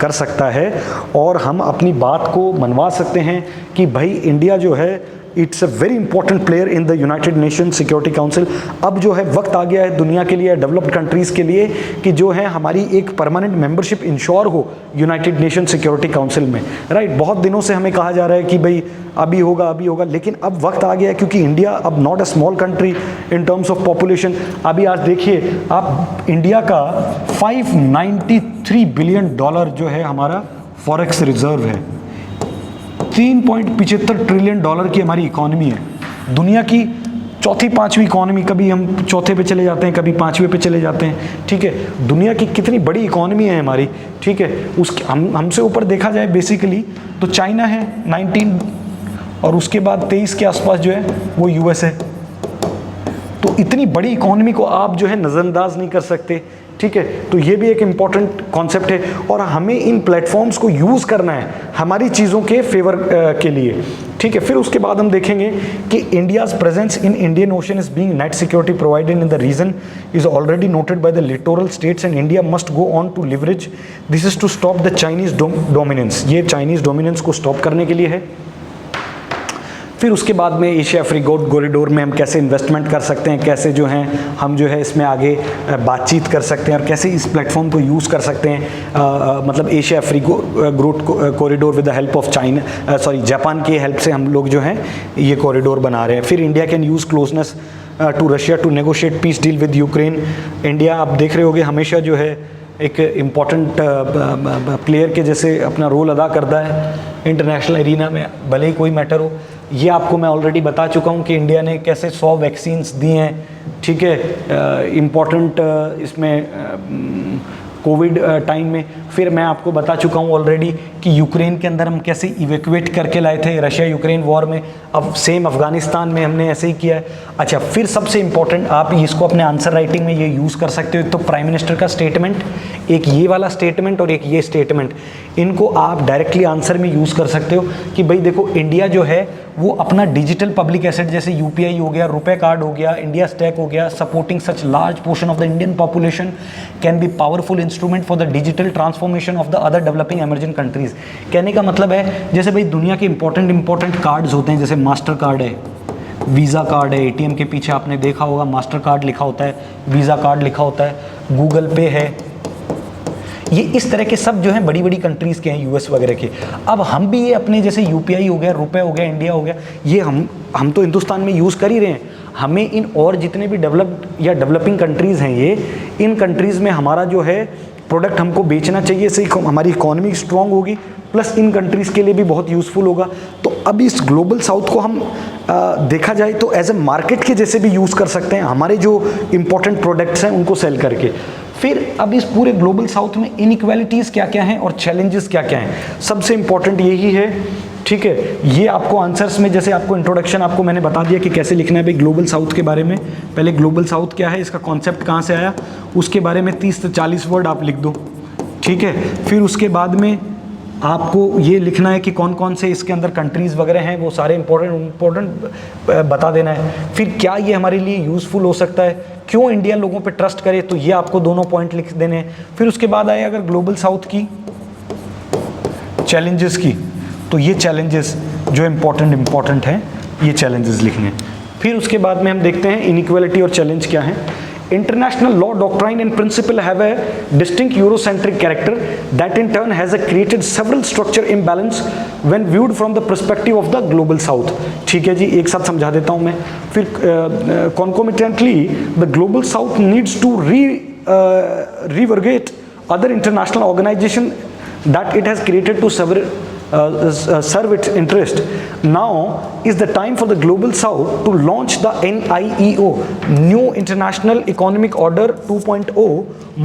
कर सकता है और हम अपनी बात को मनवा सकते हैं कि भाई इंडिया जो है it's a very important player in the United nation security council. अब जो है वक्त आ गया है दुनिया के लिए, डेवलप्ड कंट्रीज़ के लिए, कि जो है हमारी एक परमानेंट मेंबरशिप इंश्योर हो यूनाइटेड नेशन सिक्योरिटी काउंसिल में, राइट। बहुत दिनों से हमें कहा जा रहा है कि भाई अभी होगा, लेकिन अब वक्त आ गया है, क्योंकि इंडिया अब not a small country in terms of population. अभी आज देखिए आप, इंडिया का $593 बिलियन जो है हमारा फॉरेक्स रिजर्व है, $3.75 ट्रिलियन की हमारी इकोनॉमी है। दुनिया की चौथी पांचवी इकोनॉमी, कभी हम चौथे पे चले जाते हैं, कभी पांचवे पे चले जाते हैं, ठीक है। दुनिया की कितनी बड़ी इकोनॉमी है हमारी, ठीक है। उसके हमसे ऊपर देखा जाए बेसिकली तो चाइना है 19, और उसके बाद 23 के आसपास जो है वो यूएस है। तो इतनी बड़ी इकोनॉमी को आप जो है नज़रअंदाज नहीं कर सकते, ठीक है। तो ये भी एक इम्पॉर्टेंट कॉन्सेप्ट है, और हमें इन प्लेटफॉर्म्स को यूज़ करना है हमारी चीज़ों के फेवर के लिए, ठीक है। फिर उसके बाद हम देखेंगे कि India's presence in Indian ocean is being net security provided in the region is already noted by the littoral states, and India must go on to leverage this is to stop the Chinese dominance. ये Chinese dominance को stop करने के लिए है। फिर उसके बाद में एशिया अफ्रीका कॉरिडोर में हम कैसे इन्वेस्टमेंट कर सकते हैं, कैसे जो हैं हम जो है इसमें आगे बातचीत कर सकते हैं, और कैसे इस प्लेटफॉर्म को यूज़ कर सकते हैं। मतलब Asia Africa growth corridor with the help of Japan की हेल्प से हम लोग जो हैं ये कॉरिडोर बना रहे हैं। फिर India can use closeness to Russia to negotiate peace deal with Ukraine. India आप देख रहे होगे हमेशा जो है एक इम्पॉर्टेंट प्लेयर के जैसे अपना रोल अदा करता है इंटरनेशनल एरिना में, भले ही कोई मैटर हो। ये आपको मैं ऑलरेडी बता चुका हूँ कि इंडिया ने कैसे 100 वैक्सीन्स दी हैं, ठीक है, इम्पॉर्टेंट इसमें कोविड टाइम में। फिर मैं आपको बता चुका हूँ ऑलरेडी कि यूक्रेन के अंदर हम कैसे इवैक्यूएट करके लाए थे रशिया यूक्रेन वॉर में। अब सेम अफगानिस्तान में हमने ऐसे ही किया है। अच्छा, फिर सबसे इम्पॉर्टेंट, आप इसको अपने आंसर राइटिंग में ये यूज़ कर सकते हो। तो प्राइम मिनिस्टर का स्टेटमेंट, एक ये वाला स्टेटमेंट और एक ये स्टेटमेंट, इनको आप डायरेक्टली आंसर में यूज़ कर सकते हो कि भाई देखो इंडिया जो है वो अपना डिजिटल पब्लिक एसेट जैसे यूपीआई हो गया, रुपए कार्ड हो गया, इंडिया स्टैक हो गया, supporting such large portion of the Indian population can be powerful instrument for the digital transformation of the other developing emerging countries. कहने का मतलब है जैसे भाई दुनिया के इंपॉर्टेंट कार्ड्स होते हैं, जैसे मास्टर कार्ड है, वीज़ा कार्ड है, एटीएम के पीछे आपने देखा होगा मास्टर कार्ड लिखा होता है, वीज़ा कार्ड लिखा होता है, गूगल पे है, ये इस तरह के सब जो हैं बड़ी बड़ी कंट्रीज़ के हैं, यूएस वगैरह के। अब हम भी ये अपने जैसे यूपीआई हो गया, रुपए हो गया, इंडिया हो गया, ये हम तो हिंदुस्तान में यूज़ कर ही रहे हैं। हमें इन और जितने भी डेवलप्ड या डेवलपिंग कंट्रीज़ हैं ये, इन कंट्रीज़ में हमारा जो है प्रोडक्ट हमको बेचना चाहिए, इससे हमारी इकोनॉमी स्ट्रांग होगी, प्लस इन कंट्रीज़ के लिए भी बहुत यूज़फुल होगा। तो अब इस ग्लोबल साउथ को हम देखा जाए तो एज ए मार्केट के जैसे भी यूज़ कर सकते हैं, हमारे जो इम्पोर्टेंट प्रोडक्ट्स हैं उनको सेल करके। फिर अब इस पूरे ग्लोबल साउथ में इनइक्वालिटीज़ क्या क्या हैं और चैलेंजेस क्या क्या हैं, सबसे इम्पॉर्टेंट यही है, ठीक है। ये आपको आंसर्स में, जैसे आपको इंट्रोडक्शन आपको मैंने बता दिया कि कैसे लिखना है भाई ग्लोबल साउथ के बारे में। पहले ग्लोबल साउथ क्या है, इसका कॉन्सेप्ट कहाँ से आया, उसके बारे में 30 से 40 वर्ड आप लिख दो, ठीक है। फिर उसके बाद में आपको ये लिखना है कि कौन कौन से इसके अंदर कंट्रीज़ वगैरह हैं, वो सारे इंपॉर्टेंट बता देना है। फिर क्या ये हमारे लिए यूज़फुल हो सकता है, क्यों इंडिया लोगों पे ट्रस्ट करे, तो ये आपको दोनों पॉइंट लिख देने हैं। फिर उसके बाद आए अगर ग्लोबल साउथ की चैलेंजेस की, तो ये चैलेंजेस जो इम्पॉर्टेंट हैं, ये चैलेंजेस लिखने हैं। फिर उसके बाद में हम देखते हैं इनइक्वालिटी और चैलेंज क्या है। International law, doctrine and principle have a distinct Eurocentric character that in turn has created several structure imbalance when viewed from the perspective of the global south। ठीक है जी, एक साथ समझा देता हूँ मैं। फिर concomitantly the global south needs to revergate other international organization that it has created to serve its interest. Now is the time for the global south to launch the NIEO, New International Economic Order 2.0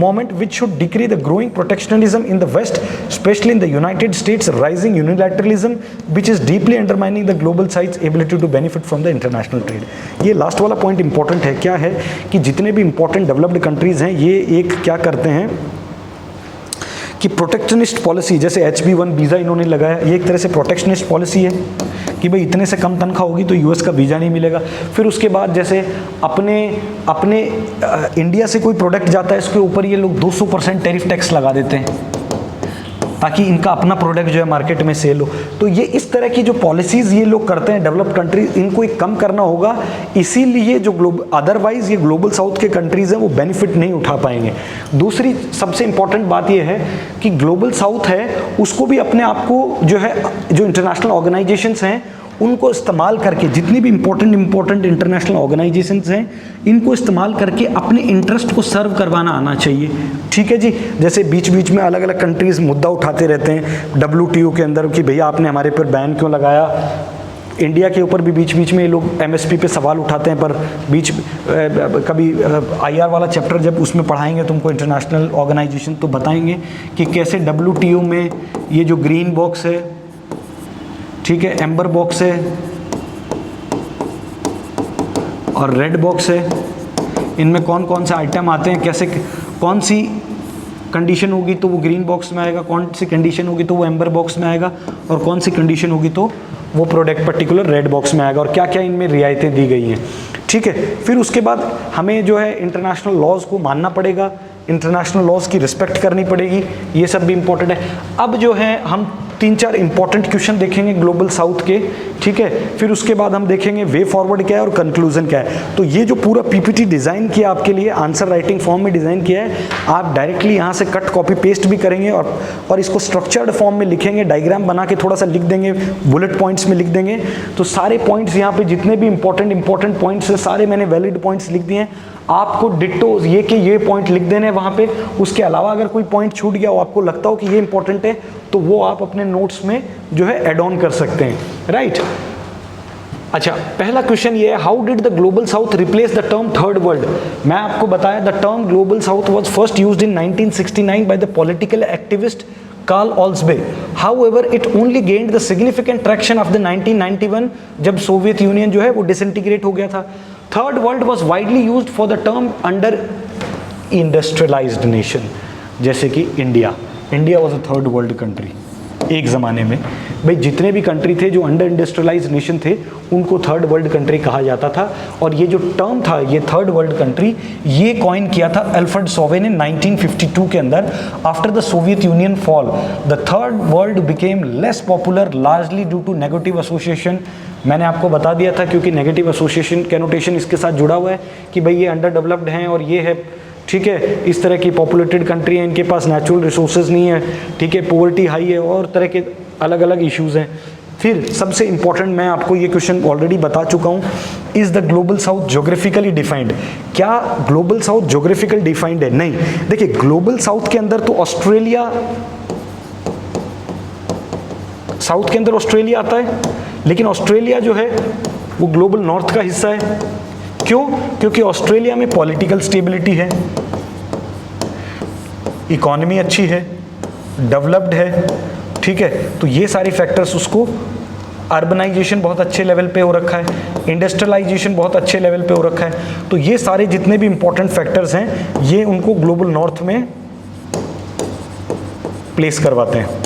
moment, which should decrease the growing protectionism in the West, especially in the United States, rising unilateralism which is deeply undermining the global south's ability to benefit from the international trade। ये last वाला point important है। क्या है कि जितने भी important developed countries हैं ये एक क्या करते हैं कि प्रोटेक्शनिस्ट पॉलिसी, जैसे HB1 वीज़ा इन्होंने लगाया, ये एक तरह से प्रोटेक्शनिस्ट पॉलिसी है कि भाई इतने से कम तनख्वाह होगी तो यूएस का वीज़ा नहीं मिलेगा। फिर उसके बाद जैसे अपने इंडिया से कोई प्रोडक्ट जाता है इसके ऊपर ये लोग 200% टैरिफ टैक्स लगा देते हैं ताकि इनका अपना प्रोडक्ट जो है मार्केट में सेल हो। तो ये इस तरह की जो पॉलिसीज़ ये लोग करते हैं डेवलप्ड कंट्रीज, इनको एक कम करना होगा। इसीलिए जो अदरवाइज़ ये ग्लोबल साउथ के कंट्रीज़ हैं वो बेनिफिट नहीं उठा पाएंगे। दूसरी सबसे इंपॉर्टेंट बात ये है कि ग्लोबल साउथ है उसको भी अपने आप को जो है जो इंटरनेशनल ऑर्गेनाइजेशंस हैं उनको इस्तेमाल करके, जितनी भी इंपॉर्टेंट इंटरनेशनल ऑर्गेनाइजेशंस हैं इनको इस्तेमाल करके अपने इंटरेस्ट को सर्व करवाना आना चाहिए। ठीक है जी, जैसे बीच बीच में अलग अलग कंट्रीज़ मुद्दा उठाते रहते हैं WTO के अंदर कि भैया आपने हमारे पर बैन क्यों लगाया, इंडिया के ऊपर भी बीच बीच में ये लोग एमएसपी पे सवाल उठाते हैं, पर बीच कभी आईआर वाला चैप्टर जब उसमें पढ़ाएंगे तुमको इंटरनेशनल ऑर्गेनाइजेशन, तो बताएंगे कि कैसे WTO में ये जो ग्रीन बॉक्स है, ठीक है, एम्बर बॉक्स है और रेड बॉक्स है, इनमें कौन कौन से आइटम आते हैं, कैसे कौन सी कंडीशन होगी तो वो ग्रीन बॉक्स में आएगा, कौन सी कंडीशन होगी तो वो एम्बर बॉक्स में आएगा, और कौन सी कंडीशन होगी तो वो प्रोडक्ट पर्टिकुलर रेड बॉक्स में आएगा, और क्या क्या इनमें रियायतें दी गई हैं, ठीक है। फिर उसके बाद हमें जो है इंटरनेशनल लॉज को मानना पड़ेगा, इंटरनेशनल लॉज की रिस्पेक्ट करनी पड़ेगी, ये सब भी इंपॉर्टेंट है। अब जो है हम 3-4 इंपॉर्टेंट क्वेश्चन देखेंगे ग्लोबल साउथ के, ठीक है। फिर उसके बाद हम देखेंगे वे फॉरवर्ड क्या है और कंक्लूजन क्या है। तो ये जो पूरा पीपीटी डिज़ाइन किया आपके लिए, आंसर राइटिंग फॉर्म में डिज़ाइन किया है, आप डायरेक्टली यहाँ से कट कॉपी पेस्ट भी करेंगे और इसको स्ट्रक्चर्ड फॉर्म में लिखेंगे, डायग्राम बना के थोड़ा सा लिख देंगे, बुलेट पॉइंट्स में लिख देंगे। तो सारे पॉइंट्स यहाँ पे जितने भी इंपॉर्टेंट पॉइंट्स है सारे मैंने वैलिड पॉइंट्स लिख दिए हैं। आपको डिट्टो ये कि ये पॉइंट लिख देने वहाँ पे, उसके अलावा अगर कोई पॉइंट छूट गया हो, आपको लगता हो कि ये इंपॉर्टेंट है, तो वो आप अपने नोट्स में जो है ऐड ऑन कर सकते हैं, राइट। अच्छा, पहला क्वेश्चन ये है, how did the global south replace the term third world. मैं आपको बताया the term global south was first used in 1969 by the political activist Carl Oglesby. However it only gained the significant traction of the 1991 जब Soviet union जो है वो disintegrate हो गया था। Third world was widely used for the term under industrialised nation, जैसे कि India was a third world country एक ज़माने में। भाई जितने भी कंट्री थे जो अंडर इंडस्ट्रियलाइज्ड नेशन थे उनको थर्ड वर्ल्ड कंट्री कहा जाता था। और ये जो टर्म था, ये थर्ड वर्ल्ड कंट्री, ये कॉइन किया था अल्फ्रेड सोवे ने 1952 के अंदर। After the Soviet Union fall the third world became less popular largely due to negative association. मैंने आपको बता दिया था क्योंकि नेगेटिव एसोसिएशन कैनोटेशन इसके साथ जुड़ा हुआ है कि भाई ये अंडर डेवलप्ड हैं और ये है, ठीक है, इस तरह की पॉपुलेटेड कंट्री है, इनके पास नेचुरल रिसोर्सेज नहीं है, ठीक है, पॉवर्टी हाई है और तरह के अलग अलग इश्यूज़ हैं। फिर सबसे इंपॉर्टेंट, मैं आपको ये क्वेश्चन ऑलरेडी बता चुका हूँ, is the global south geographically defined. क्या ग्लोबल साउथ ज्योग्राफिकल डिफाइंड है? नहीं। देखिए ग्लोबल साउथ के अंदर तो ऑस्ट्रेलिया, साउथ के अंदर ऑस्ट्रेलिया आता है, लेकिन ऑस्ट्रेलिया जो है वो ग्लोबल नॉर्थ का हिस्सा है। क्यों? क्योंकि ऑस्ट्रेलिया में पॉलिटिकल स्टेबिलिटी है, इकोनॉमी अच्छी है, डेवलप्ड है, ठीक है। तो ये सारी फैक्टर्स उसको, अर्बनाइजेशन बहुत अच्छे लेवल पे हो रखा है, इंडस्ट्रियलाइजेशन बहुत अच्छे लेवल पे हो रखा है। तो ये सारे जितने भी इंपॉर्टेंट फैक्टर्स हैं ये उनको ग्लोबल नॉर्थ में प्लेस करवाते हैं,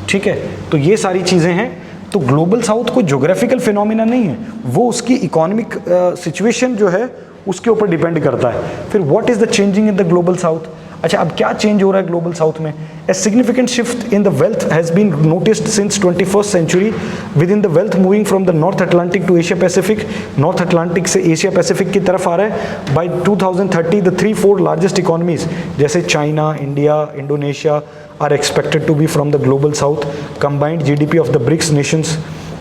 ठीक है। तो ये सारी चीज़ें हैं। तो ग्लोबल साउथ को ज्योग्राफिकल फिनोमिना नहीं है, वो उसकी इकोनॉमिक सिचुएशन जो है उसके ऊपर डिपेंड करता है। फिर what is the changing in the global south. अच्छा, अब क्या चेंज हो रहा है ग्लोबल साउथ में? A significant shift in the wealth has been noticed since 21st century with in the wealth moving from the north Atlantic to Asia Pacific. North Atlantic से Asia Pacific की तरफ आ रहा है। बाय 2030 द 3-4 लार्जेस्ट इकोनॉमीज जैसे China, India, Indonesia are expected to be from the global south. Combined GDP of the BRICS nations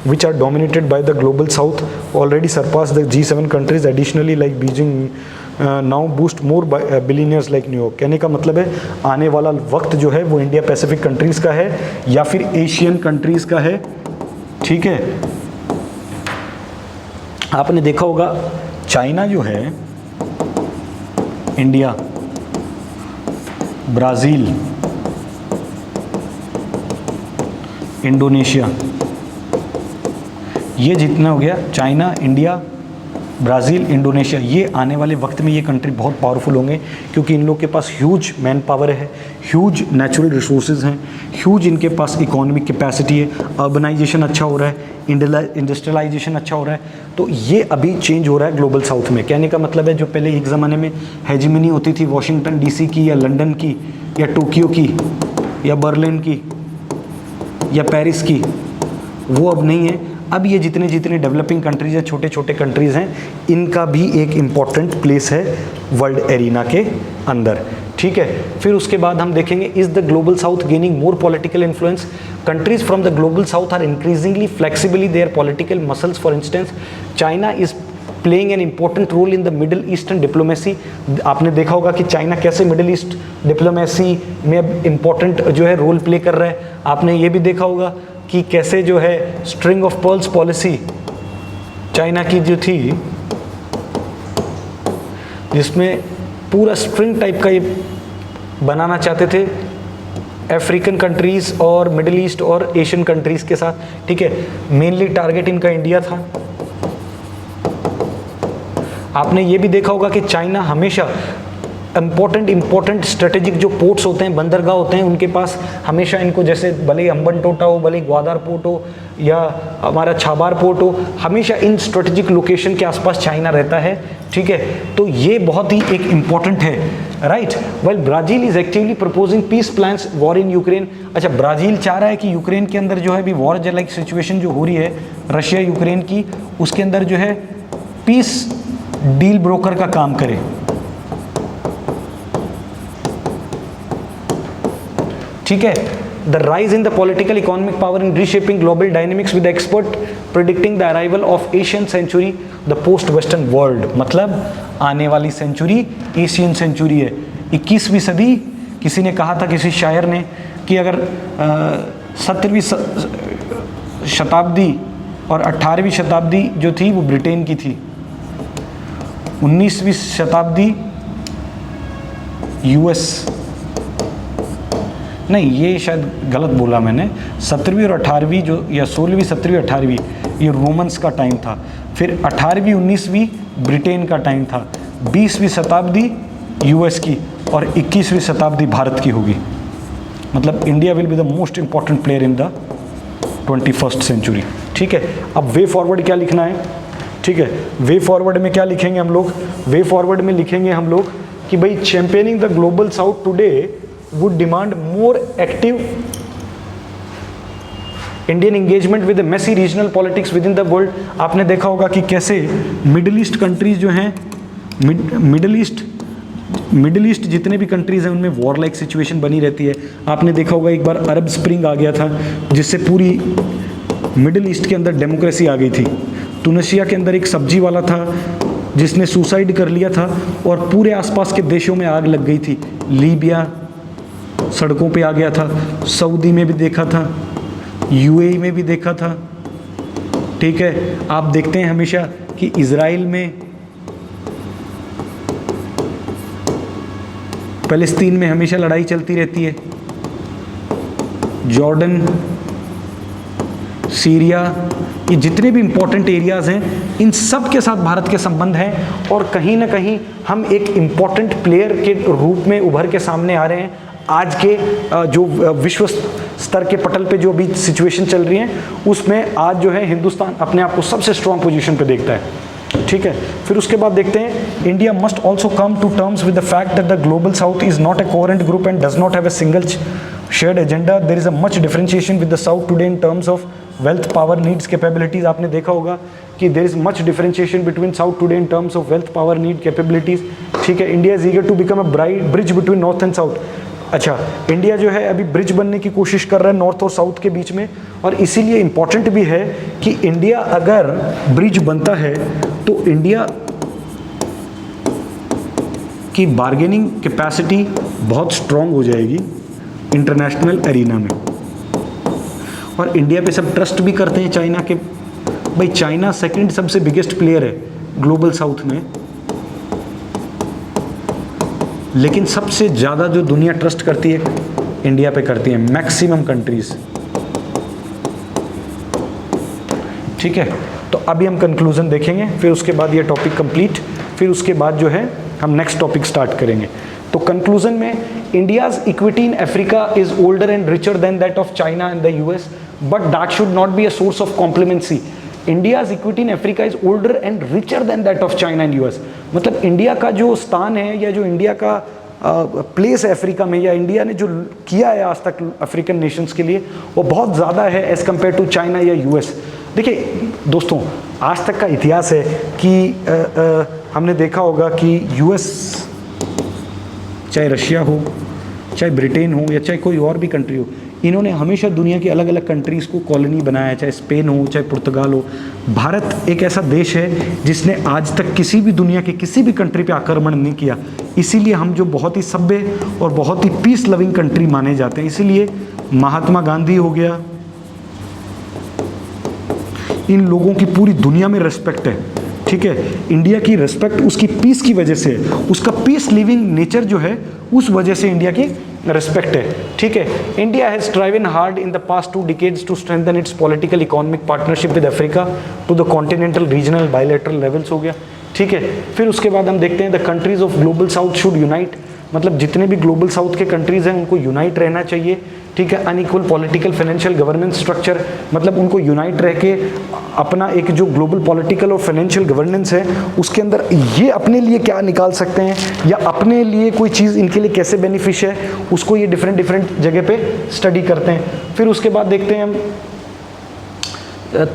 which are dominated by the global south already surpassed the G7 countries. Additionally, like Beijing now boost more billionaires like New York. कहने का मतलब है आने वाला वक्त जो है वो इंडिया पैसिफिक कंट्रीज़ का है या फिर एशियन कंट्रीज़ का है, ठीक है। आपने देखा होगा चाइना जो है, इंडिया, ब्राज़ील, इंडोनेशिया, ये जितना हो गया, चाइना, इंडिया, ब्राज़ील, इंडोनेशिया, ये आने वाले वक्त में ये कंट्री बहुत पावरफुल होंगे क्योंकि इन लोग के पास ह्यूज मैन पावर है, ह्यूज नेचुरल रिसोर्सेज हैं, ह्यूज इनके पास इकोनॉमिक कैपेसिटी है, अर्बनाइजेशन अच्छा हो रहा है, इंडस्ट्रियलाइजेशन अच्छा हो रहा है। तो ये अभी चेंज हो रहा है ग्लोबल साउथ में। कहने का मतलब है जो पहले एक ज़माने में हेजिमनी होती थी वॉशिंगटन DC की या लंदन की या टोक्यो की या बर्लिन की या पेरिस की, वो अब नहीं है। अब ये जितने जितने डेवलपिंग कंट्रीज़ हैं, छोटे छोटे कंट्रीज़ हैं, इनका भी एक इम्पॉर्टेंट प्लेस है वर्ल्ड एरिना के अंदर, ठीक है। फिर उसके बाद हम देखेंगे is the global south gaining more political influence. Countries from the global south are increasingly flexibly their political muscles. For instance China is playing an important role in the middle eastern diplomacy. आपने देखा होगा कि China कैसे middle east diplomacy में important जो है role play कर रहा है। आपने ये भी देखा होगा कि कैसे जो है string of pearls policy China की जो थी, जिसमें पूरा स्ट्रिंग टाइप का ये बनाना चाहते थे अफ्रीकन कंट्रीज़ और मिडिल ईस्ट और एशियन कंट्रीज़ के साथ, ठीक है। मेनली टारगेट इनका इंडिया था। आपने ये भी देखा होगा कि चाइना हमेशा इम्पोर्टेंट स्ट्रेटेजिक जो पोर्ट्स होते हैं, बंदरगाह होते हैं, उनके पास हमेशा इनको, जैसे भले ही हम्बनटोटा हो, भले ही ग्वादर पोर्ट हो या हमारा छाबार पोर्ट हो, हमेशा इन स्ट्रेटेजिक लोकेशन के आसपास चाइना रहता है, ठीक है। तो ये बहुत ही एक इम्पॉर्टेंट है, right. Well Brazil is actively proposing peace plans war in Ukraine. अच्छा, ब्राज़ील चाह रहा है कि यूक्रेन के अंदर जो है अभी वॉर लाइक सिचुएशन जो हो रही है रशिया यूक्रेन की, उसके अंदर जो है पीस डील ब्रोकर का काम करे, ठीक है। The rise in the political economic power in reshaping global dynamics with expert predicting the arrival of Asian century the post western world. मतलब आने वाली सेंचुरी एशियन सेंचुरी है, 21वीं सदी। किसी ने कहा था, किसी शायर ने, कि अगर 17वीं शताब्दी और 18वीं शताब्दी जो थी वो ब्रिटेन की थी, 19वीं शताब्दी यूएस, नहीं ये शायद गलत बोला मैंने, 17वीं और 18वीं जो, या 16वीं 17वीं 18वीं ये रोमन्स का टाइम था, फिर 18वीं 19वीं ब्रिटेन का टाइम था, 20वीं शताब्दी यूएस की और 21वीं शताब्दी भारत की होगी। मतलब India will be the most important player in the 21st century, ठीक है। अब वे फॉरवर्ड क्या लिखना है, ठीक है। वे फॉरवर्ड में क्या लिखेंगे हम लोग? वे फॉरवर्ड में लिखेंगे हम लोग कि भाई championing the global south today would demand more active Indian engagement with the messy regional politics within the world। आपने देखा होगा कि कैसे मिडिल ईस्ट कंट्रीज जो हैं, मिडिल ईस्ट जितने भी कंट्रीज हैं उनमें वॉर लाइक सिचुएशन बनी रहती है। आपने देखा होगा एक बार अरब स्प्रिंग आ गया था, जिससे पूरी मिडिल ईस्ट के अंदर डेमोक्रेसी आ गई थी। तुनिसिया के अंदर एक सब्जी वाला था जिसने सुसाइड कर लिया था और पूरे आसपास के देशों में आग लग गई थी। लीबिया सड़कों पे आ गया था, सऊदी में भी देखा था, यूएई में भी देखा था, ठीक है। आप देखते हैं हमेशा कि इजराइल में, फ़लस्तीन में हमेशा लड़ाई चलती रहती है, जॉर्डन, सीरिया, ये जितने भी इम्पोर्टेंट एरियाज़ हैं इन सब के साथ भारत के संबंध हैं और कहीं ना कहीं हम एक इम्पॉर्टेंट प्लेयर के रूप में उभर के सामने आ रहे हैं। आज के जो विश्व स्तर के पटल पे जो भी सिचुएशन चल रही है उसमें आज जो है हिंदुस्तान अपने आप को सबसे स्ट्रॉन्ग पोजीशन पे देखता है, ठीक है। फिर उसके बाद देखते हैं India must also come to terms with the fact that the global south is not a coherent group and does not have a single shared agenda. There is a much differentiation with the South today in terms of wealth, power, needs, capabilities. आपने देखा होगा कि there is much differentiation between South today in terms of wealth, power, need, capabilities. ठीक है, India is eager to become a bridge between North and South. अच्छा, India जो है अभी ब्रिज बनने की कोशिश कर रहा है नॉर्थ और साउथ के बीच में, और इसीलिए इम्पॉर्टेंट भी है कि इंडिया अगर ब्रिज बनता है तो इंडिया की बार्गेनिंग कैपेसिटी बहुत स्ट्रांग हो जाएगी इंटरनेशनल एरिना में। और इंडिया पे सब ट्रस्ट भी करते हैं चाइना के, भाई चाइना सेकंड सबसे बिगेस्ट प्लेयर है ग्लोबल साउथ में, लेकिन सबसे ज़्यादा जो दुनिया ट्रस्ट करती है इंडिया पे करती है, मैक्सिमम कंट्रीज, ठीक है। तो अभी हम कंक्लूजन देखेंगे, फिर उसके बाद ये टॉपिक कंप्लीट, फिर उसके बाद जो है हम नेक्स्ट टॉपिक स्टार्ट करेंगे। तो कंक्लूजन में, India's equity in Africa is older and richer than that of China and the US, but that should not be a source of complacency. India's equity in Africa is older and richer than that of China and US. मतलब India का जो स्थान है या जो India का place है Africa में, या इंडिया ने जो किया है आज तक अफ्रीकन नेशंस के लिए, वो बहुत ज़्यादा है एज़ कम्पेयर टू चाइना या यूएस। देखिए दोस्तों, आज तक का इतिहास है कि हमने देखा होगा कि यूएस, चाहे रशिया हो, चाहे ब्रिटेन हो, या चाहे कोई और भी कंट्री हो, इन्होंने हमेशा दुनिया की अलग अलग कंट्रीज़ को कॉलोनी बनाया है, चाहे स्पेन हो, चाहे पुर्तगाल हो। भारत एक ऐसा देश है जिसने आज तक किसी भी दुनिया के किसी भी कंट्री पे आक्रमण नहीं किया, इसीलिए हम जो बहुत ही सभ्य और बहुत ही पीस लविंग कंट्री माने जाते हैं। इसीलिए महात्मा गांधी हो गया, इन लोगों की पूरी दुनिया में रिस्पेक्ट है, ठीक है। इंडिया की रिस्पेक्ट उसकी पीस की वजह से, उसका पीस लिविंग नेचर जो है उस वजह से इंडिया की रिस्पेक्ट है, ठीक है। India has striven hard in the past 2 decades to strengthen its political economic partnership with Africa to the continental regional bilateral levels हो गया, ठीक है। फिर उसके बाद हम देखते हैं the countries of global south should unite, मतलब जितने भी ग्लोबल साउथ के कंट्रीज हैं उनको यूनाइट रहना चाहिए, ठीक है। Unequal political financial governance structure, मतलब उनको यूनाइट रह के अपना एक जो ग्लोबल पॉलिटिकल और फाइनेंशियल गवर्नेंस है उसके अंदर ये अपने लिए क्या निकाल सकते हैं या अपने लिए कोई चीज़ इनके लिए कैसे बेनिफिश है उसको ये डिफरेंट जगह पे स्टडी करते हैं। फिर उसके बाद देखते हैं हम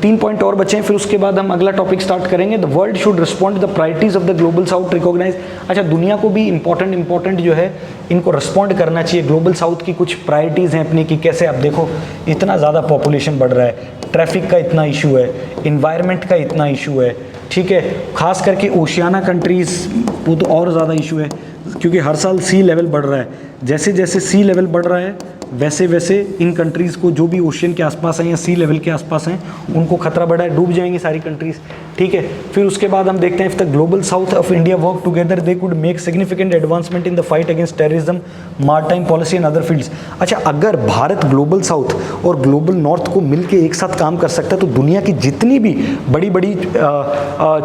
3 पॉइंट और बचे हैं, फिर उसके बाद हम अगला टॉपिक स्टार्ट करेंगे। The world should respond the priorities of the global south recognise. अच्छा, दुनिया को भी इंपॉर्टेंट जो है इनको रिस्पॉन्ड करना चाहिए। ग्लोबल साउथ की कुछ प्रायोरिटीज़ हैं अपनी की कैसे, आप देखो इतना ज़्यादा पॉपुलेशन बढ़ रहा है, ट्रैफिक का इतना इशू है, इन्वायरमेंट का इतना इशू है, ठीक है। खास करके ओशियाना कंट्रीज़ वो तो और ज़्यादा इशू है क्योंकि हर साल सी लेवल बढ़ रहा है। जैसे जैसे सी लेवल बढ़ रहा है वैसे वैसे इन कंट्रीज़ को जो भी ओशियन के आसपास हैं या सी लेवल के आसपास हैं उनको खतरा बढ़ा है, डूब जाएंगी सारी कंट्रीज़, ठीक है। फिर उसके बाद हम देखते हैं if the global south of India work together they could make significant advancement in the fight against terrorism, maritime policy and other fields. अच्छा, अगर भारत ग्लोबल साउथ और ग्लोबल नॉर्थ को मिलकर एक साथ काम कर सकता है तो दुनिया की जितनी भी बड़ी बड़ी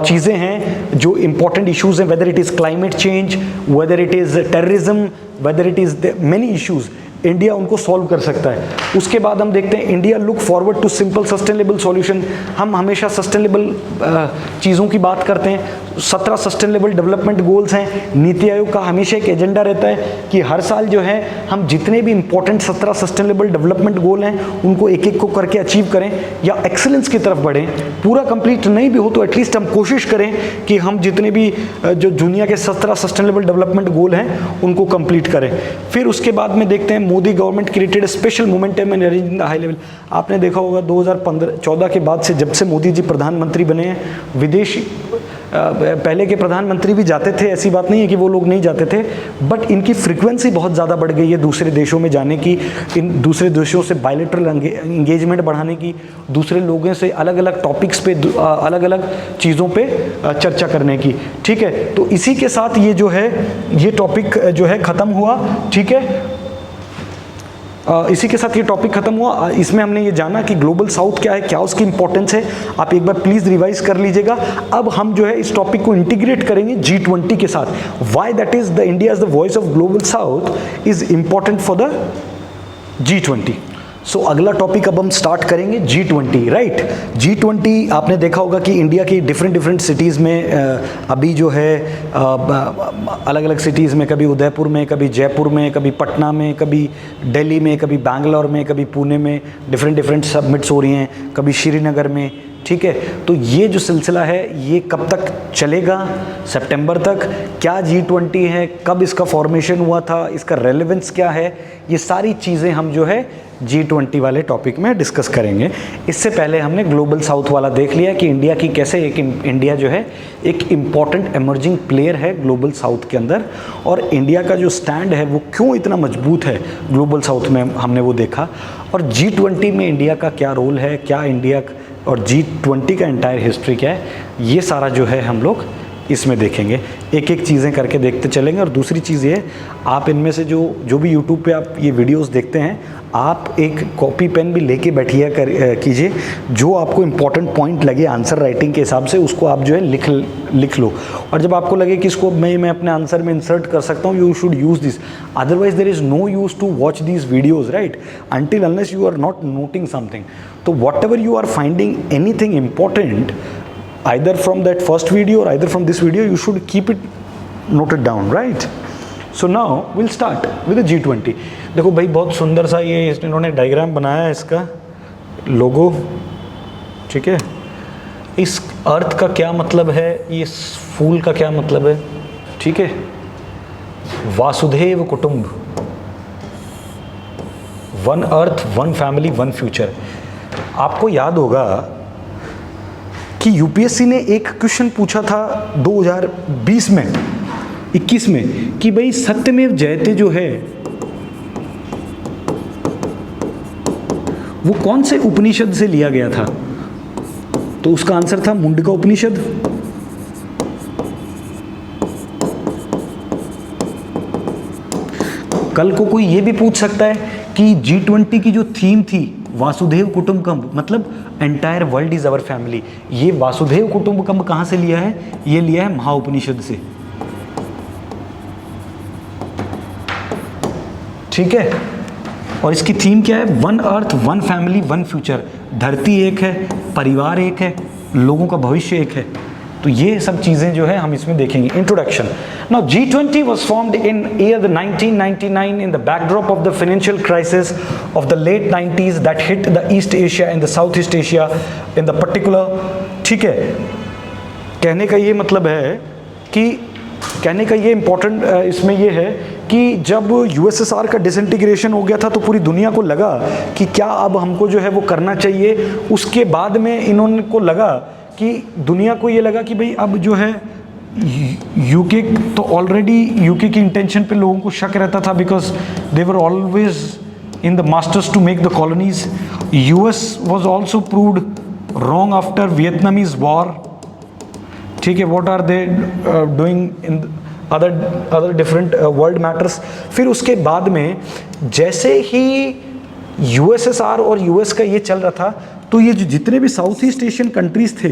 चीज़ें हैं जो इंपॉर्टेंट इशूज़ हैं, whether it is climate change, whether it is terrorism, whether it is many issues, India उनको सॉल्व कर सकता है। उसके बाद हम देखते हैं India look forward to simple sustainable solution. हम हमेशा सस्टेनेबल चीज़ों की बात करते हैं। 17 सस्टेनेबल डेवलपमेंट गोल्स हैं। नीति आयोग का हमेशा एक एजेंडा रहता है कि हर साल जो है हम जितने भी इंपॉर्टेंट 17 सस्टेनेबल डेवलपमेंट गोल हैं उनको एक एक को करके अचीव करें या एक्सेलेंस की तरफ बढ़ें। पूरा कंप्लीट नहीं भी हो तो एटलीस्ट हम कोशिश करें कि हम जितने भी जो दुनिया के 17 सस्टेनेबल डेवलपमेंट गोल हैं उनको कंप्लीट करें। फिर उसके बाद में देखते हैं Modi government created special momentum in arranging the high level. आपने देखा होगा 2014 के बाद से जब से मोदी जी प्रधानमंत्री बने हैं, विदेशी पहले के प्रधानमंत्री भी जाते थे, ऐसी बात नहीं है कि वो लोग नहीं जाते थे, बट इनकी फ्रीक्वेंसी बहुत ज़्यादा बढ़ गई है दूसरे देशों में जाने की, इन दूसरे देशों से बायलैटरल एंगेजमेंट बढ़ाने की, दूसरे लोगों से अलग अलग टॉपिक्स पे अलग अलग चीज़ों पे चर्चा करने की, ठीक है। तो इसी के साथ ये जो है ये टॉपिक जो है ख़त्म हुआ, ठीक है। इसी के साथ ये टॉपिक खत्म हुआ। इसमें हमने ये जाना कि ग्लोबल साउथ क्या है, क्या उसकी इंपॉर्टेंस है, आप एक बार प्लीज़ रिवाइज कर लीजिएगा। अब हम जो है इस टॉपिक को इंटीग्रेट करेंगे G20 के साथ। Why that is the India is the voice of global south is important for the G20। So अगला टॉपिक अब हम स्टार्ट करेंगे G20, राइट। G20 आपने देखा होगा कि इंडिया की डिफरेंट सिटीज़ में अभी जो है अलग अलग सिटीज़ में, कभी उदयपुर में, कभी जयपुर में, कभी पटना में, कभी दिल्ली में, कभी बैंगलोर में, कभी पुणे में डिफरेंट सबमिट्स हो रही हैं, कभी श्रीनगर में, ठीक है। तो ये जो सिलसिला है ये कब तक चलेगा? सितंबर तक। क्या G20 है, कब इसका फॉर्मेशन हुआ था, इसका रेलेवेंस क्या है, ये सारी चीज़ें हम जो है G20 वाले टॉपिक में डिस्कस करेंगे। इससे पहले हमने ग्लोबल साउथ वाला देख लिया कि इंडिया की कैसे इंडिया जो है एक इम्पॉर्टेंट एमर्जिंग प्लेयर है ग्लोबल साउथ के अंदर, और इंडिया का जो स्टैंड है वो क्यों इतना मजबूत है ग्लोबल साउथ में, हमने वो देखा। और G20 में इंडिया का क्या रोल है, क्या इंडिया और G20 का एंटायर हिस्ट्री क्या है, ये सारा जो है हम लोग इसमें देखेंगे, एक एक चीज़ें करके देखते चलेंगे। और दूसरी चीज़ ये, आप इनमें से जो भी यूट्यूब पे आप ये वीडियोस देखते हैं, आप एक कॉपी पेन भी लेके बैठिए कीजिए, जो आपको इम्पॉर्टेंट पॉइंट लगे आंसर राइटिंग के हिसाब से उसको आप जो है लिख लो। और जब आपको लगे कि इसको मैं अपने आंसर में इंसर्ट कर सकता हूँ, you should use this, otherwise there is no use to watch these videos, right, until unless you are not noting something. तो whatever you are finding anything important, either from that first video or either from this video, you should keep it noted down, right? So now we'll start with the G20. देखो भाई, बहुत सुंदर सा ये इन्होंने diagram बनाया है, इसका लोगो, ठीक है। इस अर्थ का क्या मतलब है, इस फूल का क्या मतलब है, ठीक है। वासुदेव कुटुंब, one earth, one family, one future. आपको याद होगा कि यूपीएससी ने एक क्वेश्चन पूछा था 2020 में, 21 में, कि भाई सत्यमेव जयते जो है वो कौन से उपनिषद से लिया गया था। तो उसका आंसर था मुंडका उपनिषद। कल को कोई ये भी पूछ सकता है कि G20 की जो थीम थी वासुदेव कुटुंबकम, मतलब entire world is our family, ये वासुदेव कुटुंबकम कहाँ से लिया है? ये लिया है महाउपनिषद से। ठीक है, और इसकी थीम क्या है? One earth, one family, one future. धरती एक है, परिवार एक है, लोगों का भविष्य एक है। तो ये सब चीज़ें जो है हम इसमें देखेंगे। Introduction. Now G20 was formed in year 1999 in the backdrop of the financial crisis of the late 90s that hit the East Asia and the Southeast Asia in the particular। ठीक है, कहने का ये मतलब है कि कहने का ये इम्पोर्टेंट इसमें ये है कि जब यूएसएसआर का डिसइंटीग्रेशन हो गया था तो पूरी दुनिया को लगा कि क्या अब हमको जो है वो करना चाहिए। उसके बाद में इन्होंने को लगा कि दुनिया को ये लगा कि भाई अब जो है यूके, तो ऑलरेडी यूके की इंटेंशन पे लोगों को शक रहता था because they were always in the masters to make the colonies. US was also proved wrong after Vietnamese war. ठीक है, what are they doing in other different world matters. फिर उसके बाद में जैसे ही यूएसएसआर और यूएस का ये चल रहा था तो ये जो जितने भी साउथ ईस्ट एशियन कंट्रीज़ थे,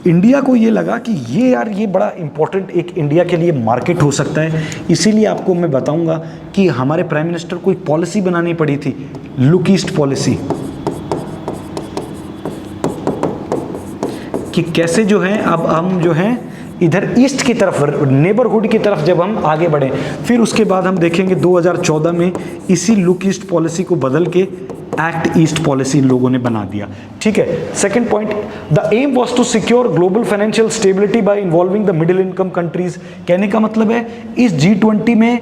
इंडिया को ये लगा कि ये यार ये बड़ा इंपॉर्टेंट एक इंडिया के लिए मार्केट हो सकता है। इसीलिए आपको मैं बताऊंगा कि हमारे प्राइम मिनिस्टर को एक पॉलिसी बनानी पड़ी थी, लुक ईस्ट पॉलिसी, कि कैसे जो है अब हम जो है इधर ईस्ट की तरफ, नेबरहुड की तरफ जब हम आगे बढ़ें। फिर उसके बाद हम देखेंगे 2014 में इसी लुक ईस्ट पॉलिसी को बदल के एक्ट ईस्ट पॉलिसी इन लोगों ने बना दिया। ठीक है, second point, the aim was to secure global financial stability by involving the middle income countries. कहने का मतलब है इस G20 में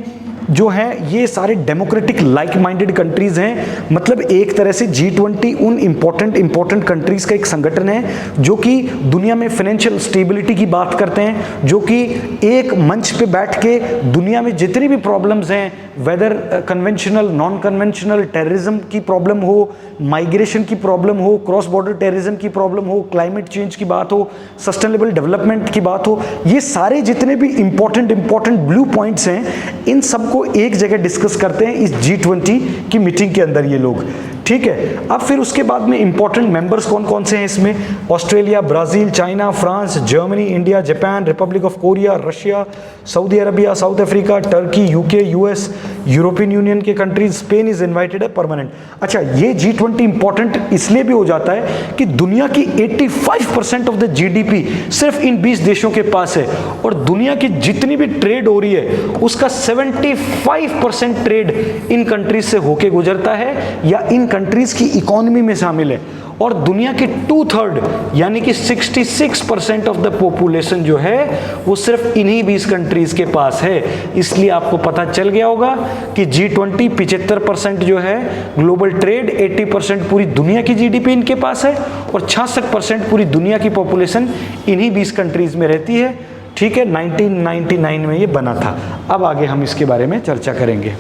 जो है ये सारे डेमोक्रेटिक लाइक माइंडेड कंट्रीज हैं। मतलब एक तरह से G20 उन इंपॉर्टेंट कंट्रीज का एक संगठन है जो कि दुनिया में फाइनेंशियल स्टेबिलिटी की बात करते हैं, जो कि एक मंच पे बैठ के दुनिया में जितनी भी प्रॉब्लम्स हैं, whether conventional, non conventional, terrorism की प्रॉब्लम हो, माइग्रेशन की प्रॉब्लम हो, क्रॉस बॉर्डर टेररिज्म की प्रॉब्लम हो, क्लाइमेट चेंज की बात हो, सस्टेनेबल डेवलपमेंट की बात हो, ये सारे जितने भी इंपॉर्टेंट ब्लू पॉइंट्स हैं, इन सबको एक जगह डिस्कस करते हैं इस G20 की मीटिंग के अंदर ये लोग। ठीक है, अब फिर उसके बाद में इंपॉर्टेंट मेंबर्स कौन कौन से हैं इसमें? Australia, Brazil, China, France, Germany, India, Japan, Republic of Korea, Russia, Saudi Arabia, south Africa, Turkey, UK, US, European Union के कंट्रीज, स्पेन इज इन्वाइटेड है परमानेंट। अच्छा, ये G20 इंपॉर्टेंट इसलिए भी हो जाता है कि दुनिया की 85% ऑफ द GDP सिर्फ इन 20 देशों के पास है, और दुनिया की जितनी भी ट्रेड हो रही है उसका 75% ट्रेड इन कंट्रीज से होके गुजरता है या इन कंट्रीज की इकोनॉमी में शामिल है। और दुनिया के 2/3 यानी कि 66% ऑफ द पॉपुलेशन जो है वो सिर्फ इन्हीं 20 कंट्रीज के पास है। इसलिए आपको पता चल गया होगा कि G20 75% जो है ग्लोबल ट्रेड, 80% पूरी दुनिया की GDP इनके पास है, और 66% पूरी दुनिया की पॉपुलेशन इन्हीं 20 कंट्रीज में रहती है। ठीक है, 1999 में ये बना था। अब आगे हम इसके बारे में चर्चा करेंगे।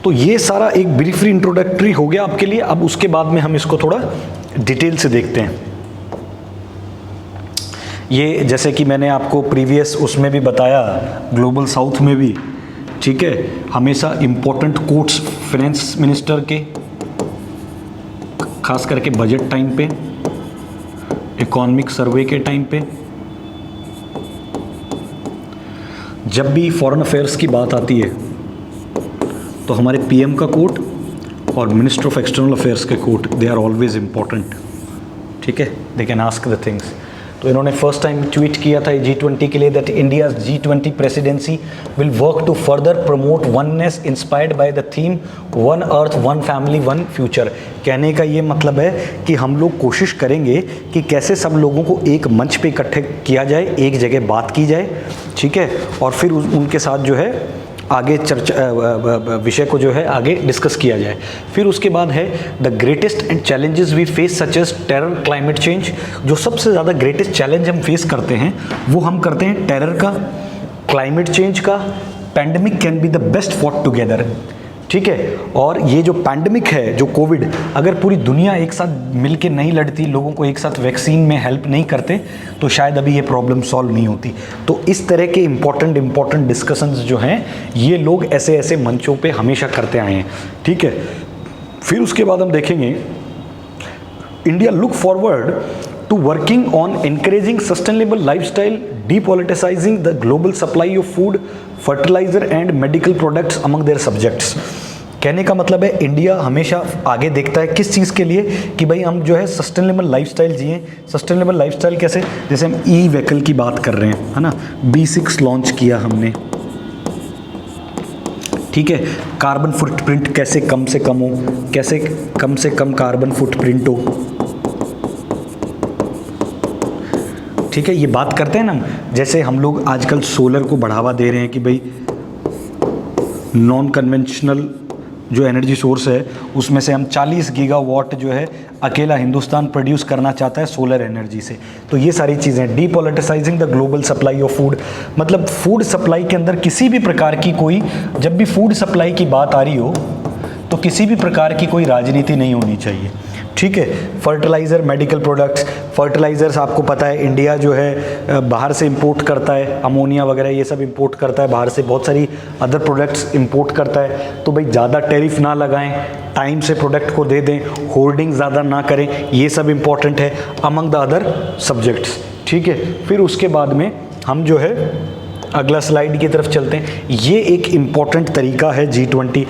तो ये सारा एक ब्रीफली इंट्रोडक्टरी हो गया आपके लिए। अब उसके बाद में हम इसको थोड़ा डिटेल से देखते हैं। ये जैसे कि मैंने आपको प्रीवियस उसमें भी बताया, ग्लोबल साउथ में भी, ठीक है, हमेशा इम्पोर्टेंट कोट्स फाइनेंस मिनिस्टर के, खास करके बजट टाइम पे, इकोनॉमिक सर्वे के टाइम पे, जब भी फॉरेन अफेयर्स की बात आती है तो हमारे PM का कोट और मिनिस्टर ऑफ एक्सटर्नल अफेयर्स के quote, they are always important. ठीक है, they can ask the things. तो इन्होंने फर्स्ट टाइम ट्वीट किया था G20 के लिए that India G20 presidency will work to further promote oneness inspired by the theme one earth, one family, one future. कहने का ये मतलब है कि हम लोग कोशिश करेंगे कि कैसे सब लोगों को एक मंच पे इकट्ठे किया जाए, एक जगह बात की जाए, ठीक है, और फिर उनके साथ जो है आगे चर्चा विषय को जो है आगे डिस्कस किया जाए। फिर उसके बाद है the greatest and challenges we face such as terror, climate change. जो सबसे ज़्यादा ग्रेटेस्ट चैलेंज हम फेस करते हैं वो हम करते हैं टेरर का, क्लाइमेट चेंज का। Pandemic can be the best fought together. ठीक है। और ये जो पैंडमिक है, जो कोविड, अगर पूरी दुनिया एक साथ मिलके नहीं लड़ती, लोगों को एक साथ वैक्सीन में हेल्प नहीं करते, तो शायद अभी ये प्रॉब्लम सॉल्व नहीं होती। तो इस तरह के इम्पॉर्टेंट डिस्कशंस जो हैं, ये लोग ऐसे ऐसे मंचों पे हमेशा करते आए हैं, ठीक है। फिर उसके बाद हम देखेंगे, India look forward to working on encouraging sustainable lifestyle, depoliticizing the global supply of food, fertilizer and medical products among their subjects। कहने का मतलब है इंडिया हमेशा आगे देखता है किस चीज़ के लिए, कि भाई हम जो है सस्टेनेबल लाइफस्टाइल जिए। सस्टेनेबल लाइफस्टाइल कैसे, जैसे हम ई व्हीकल की बात कर रहे हैं, है ना, B6 लॉन्च किया हमने, ठीक है। कार्बन फुटप्रिंट कैसे कम से कम हो, कैसे कम से कम कार्बन फुटप्रिंट हो, ठीक है। ये बात करते हैं ना, जैसे हम लोग आजकल सोलर को बढ़ावा दे रहे हैं कि भाई नॉन कन्वेंशनल जो एनर्जी सोर्स है उसमें से हम 40 गीगावाट जो है अकेला हिंदुस्तान प्रोड्यूस करना चाहता है सोलर एनर्जी से। तो ये सारी चीज़ें, depoliticising the global supply of food, मतलब फूड सप्लाई के अंदर किसी भी प्रकार की कोई, जब भी फूड सप्लाई की बात आ रही हो तो किसी भी प्रकार की कोई राजनीति नहीं होनी चाहिए, ठीक है। फर्टिलाइज़र, मेडिकल प्रोडक्ट्स, फर्टिलाइज़र्स आपको पता है इंडिया जो है बाहर से इंपोर्ट करता है, अमोनिया वगैरह ये सब इंपोर्ट करता है बाहर से, बहुत सारी अदर प्रोडक्ट्स इंपोर्ट करता है। तो भाई ज़्यादा टैरिफ ना लगाएं, टाइम से प्रोडक्ट को दे दें, होर्डिंग ज़्यादा ना करें, ये सब इंपॉर्टेंट है अमंग द अदर सब्जेक्ट्स, ठीक है। फिर उसके बाद में हम जो है अगला स्लाइड की तरफ चलते हैं। ये एक इम्पॉर्टेंट तरीका है G20।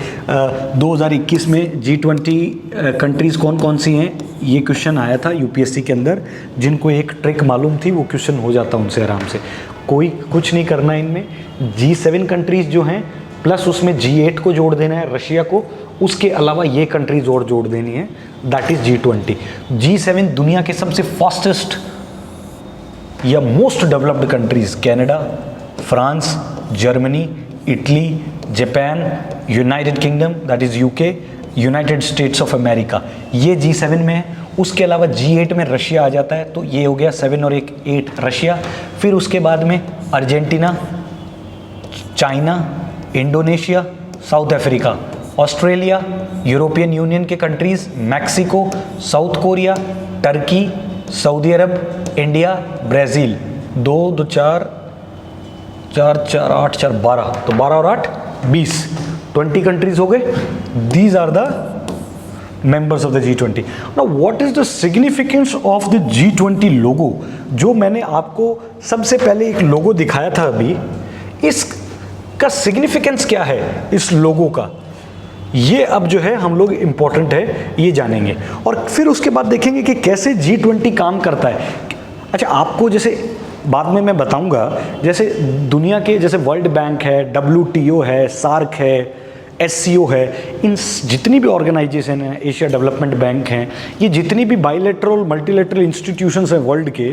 2021 में G20 कंट्रीज़ कौन कौन सी हैं, ये क्वेश्चन आया था यूपीएससी के अंदर। जिनको एक ट्रिक मालूम थी वो क्वेश्चन हो जाता उनसे आराम से, कोई कुछ नहीं करना इनमें। G7 कंट्रीज़ जो हैं प्लस उसमें G8 को जोड़ देना है, रशिया को, उसके अलावा ये कंट्रीज़ और जोड़ देनी है, दैट इज़ G20। G7 दुनिया के सबसे फास्टेस्ट या most developed countries, Canada, France, Germany, Italy, Japan, United kingdom that is UK, United states of America, ये G7 में है। उसके अलावा G8 में रशिया आ जाता है, तो ये हो गया 7 और 8 रशिया। फिर उसके बाद में Argentina, China, Indonesia, South Africa, Australia, European Union के countries, Mexico, South Korea, Turkey, Saudi Arab, India, Brazil. 2 2 4 4 4 8 4 12, तो 12 और 8 20, 20 कंट्रीज हो गए। These are the members of the G20। Now what is the significance of the G20 logo, जो मैंने आपको सबसे पहले एक लोगो दिखाया था अभी, इसका सिग्निफिकेंस क्या है इस लोगो का, ये अब जो है हम लोग इम्पोर्टेंट है ये जानेंगे। और फिर उसके बाद देखेंगे कि कैसे G20 काम करता है। अच्छा, आपको जैसे बाद में मैं बताऊंगा, जैसे दुनिया के जैसे वर्ल्ड बैंक है, WTO है, सार्क है, SCO है, इन जितनी भी ऑर्गेनाइजेशन हैं, एशिया डेवलपमेंट बैंक हैं, ये जितनी भी बाइलेटरल मल्टीलेटरल इंस्टीट्यूशंस हैं वर्ल्ड के,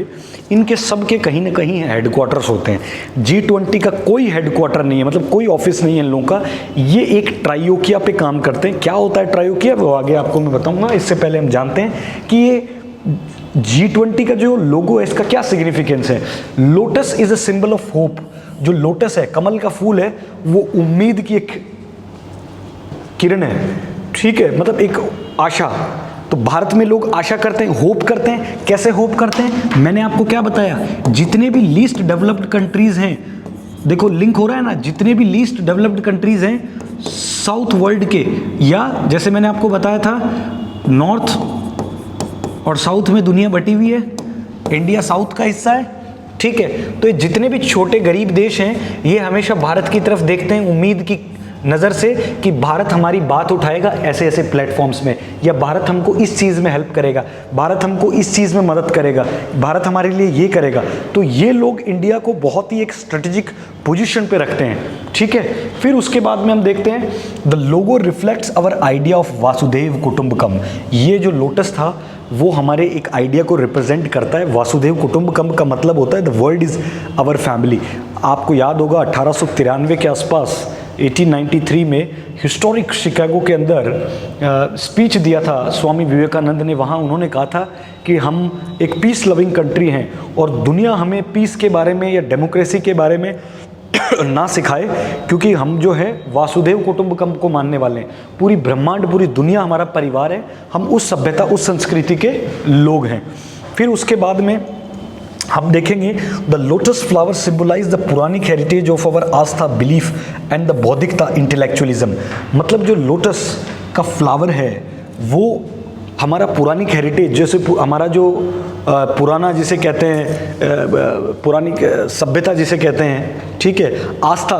इनके सब के कहीं ना कहीं हेडक्वार्टर्स होते हैं। G20 का कोई हेडक्वार्टर नहीं है, मतलब कोई ऑफिस नहीं है इन लोगों का। ये एक ट्रायोकिया पे काम करते हैं। क्या होता है ट्रायोकिया, वो आगे आपको मैं बताऊंगा। इससे पहले हम जानते हैं कि ये G20 का जो लोगो है इसका क्या सिग्निफिकेंस है। Lotus is a symbol of hope. जो लोटस है, कमल का फूल है, वो उम्मीद की एक किरण है, ठीक है, मतलब एक आशा। तो भारत में लोग आशा करते हैं, होप करते हैं। कैसे होप करते हैं, मैंने आपको क्या बताया, जितने भी लीस्ट डेवलप्ड कंट्रीज हैं, देखो लिंक हो रहा है ना, जितने भी लीस्ट डेवलप्ड कंट्रीज हैं साउथ वर्ल्ड के, या जैसे मैंने आपको बताया था नॉर्थ और साउथ में दुनिया बटी हुई है, इंडिया साउथ का हिस्सा है, ठीक है। तो ये जितने भी छोटे गरीब देश हैं ये हमेशा भारत की तरफ देखते हैं उम्मीद की नज़र से कि भारत हमारी बात उठाएगा ऐसे ऐसे प्लेटफॉर्म्स में, या भारत हमको इस चीज़ में हेल्प करेगा, भारत हमको इस चीज़ में मदद करेगा, भारत हमारे लिए ये करेगा। तो ये लोग इंडिया को बहुत ही एक स्ट्रेटेजिक पोजीशन पे रखते हैं, ठीक है। फिर उसके बाद में हम देखते हैं the logo reflects our idea of Vasudhaiva Kutumbakam. ये जो लोटस था वो हमारे एक आइडिया को रिप्रेजेंट करता है। वासुदेव कुटुंबकम का मतलब होता है the world is our family. आपको याद होगा 1893 के आसपास 1893 में हिस्टोरिक शिकागो के अंदर स्पीच दिया था स्वामी विवेकानंद ने। वहाँ उन्होंने कहा था कि हम एक पीस लविंग कंट्री हैं और दुनिया हमें पीस के बारे में या डेमोक्रेसी के बारे में ना सिखाए, क्योंकि हम जो है वासुदेव कुटुंबकम को मानने वाले हैं। पूरी ब्रह्मांड, पूरी दुनिया हमारा परिवार है, हम उस सभ्यता, उस संस्कृति के लोग हैं। फिर उसके बाद में हम देखेंगे the lotus flower symbolise the Puranic heritage of our aastha, belief and the bauddhikta, intellectualism. मतलब जो लोटस का फ्लावर है वो हमारा पुरानिक हेरिटेज, जैसे हमारा जो पुराना जिसे कहते हैं, पुरानी सभ्यता जिसे कहते हैं, ठीक है, आस्था,